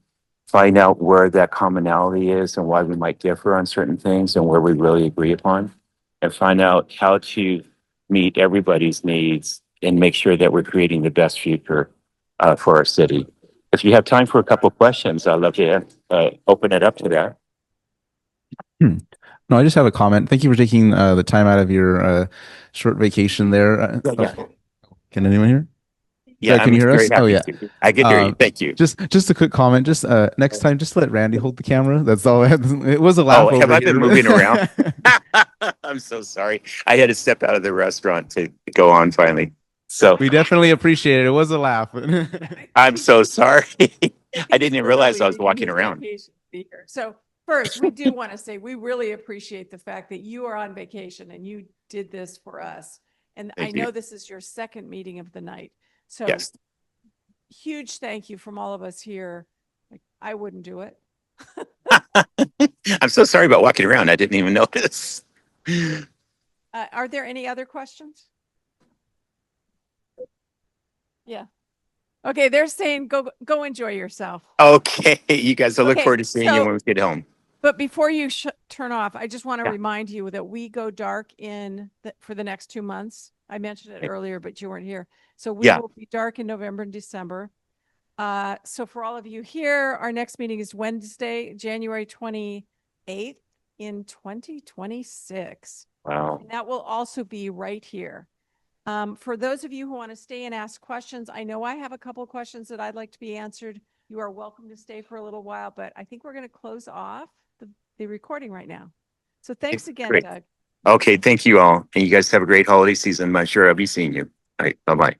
find out where that commonality is and why we might differ on certain things and where we really agree upon, and find out how to meet everybody's needs and make sure that we're creating the best future for our city. If you have time for a couple of questions, I'd love to open it up to that. No, I just have a comment. Thank you for taking the time out of your short vacation there. Can anyone hear? Yeah, can you hear us? Oh, yeah. I can hear you. Thank you. Just a quick comment. Just next time, just let Randy hold the camera. That's all. It was a laugh. Oh, have I been here. moving around? I'm so sorry. I had to step out of the restaurant to go on finally. So we definitely appreciate it. It was a laugh. I'm so sorry. I didn't even realize I was walking around. So first, we do want to say we really appreciate the fact that you are on vacation and you did this for us. And I know this is your second meeting of the night. So yes, huge thank you from all of us here. Like, I wouldn't do it. I'm so sorry about walking around. I didn't even notice. Are there any other questions? Yeah. Okay, they're saying go enjoy yourself. Okay, you guys, I look Okay, forward to seeing you when we get home. But before you turn off, I just want to remind you that we go dark for the next 2 months. I mentioned it earlier, but you weren't here. So we will be dark in November and December. So for all of you here, our next meeting is Wednesday, January 28th in 2026. Wow. And that will also be right here. For those of you who want to stay and ask questions, I know I have a couple of questions that I'd like to be answered. You are welcome to stay for a little while, but I think we're going to close off the recording right now. So thanks again, Great. Doug. Okay, thank you all. And you guys have a great holiday season. I'm sure I'll be seeing you. All right, bye-bye.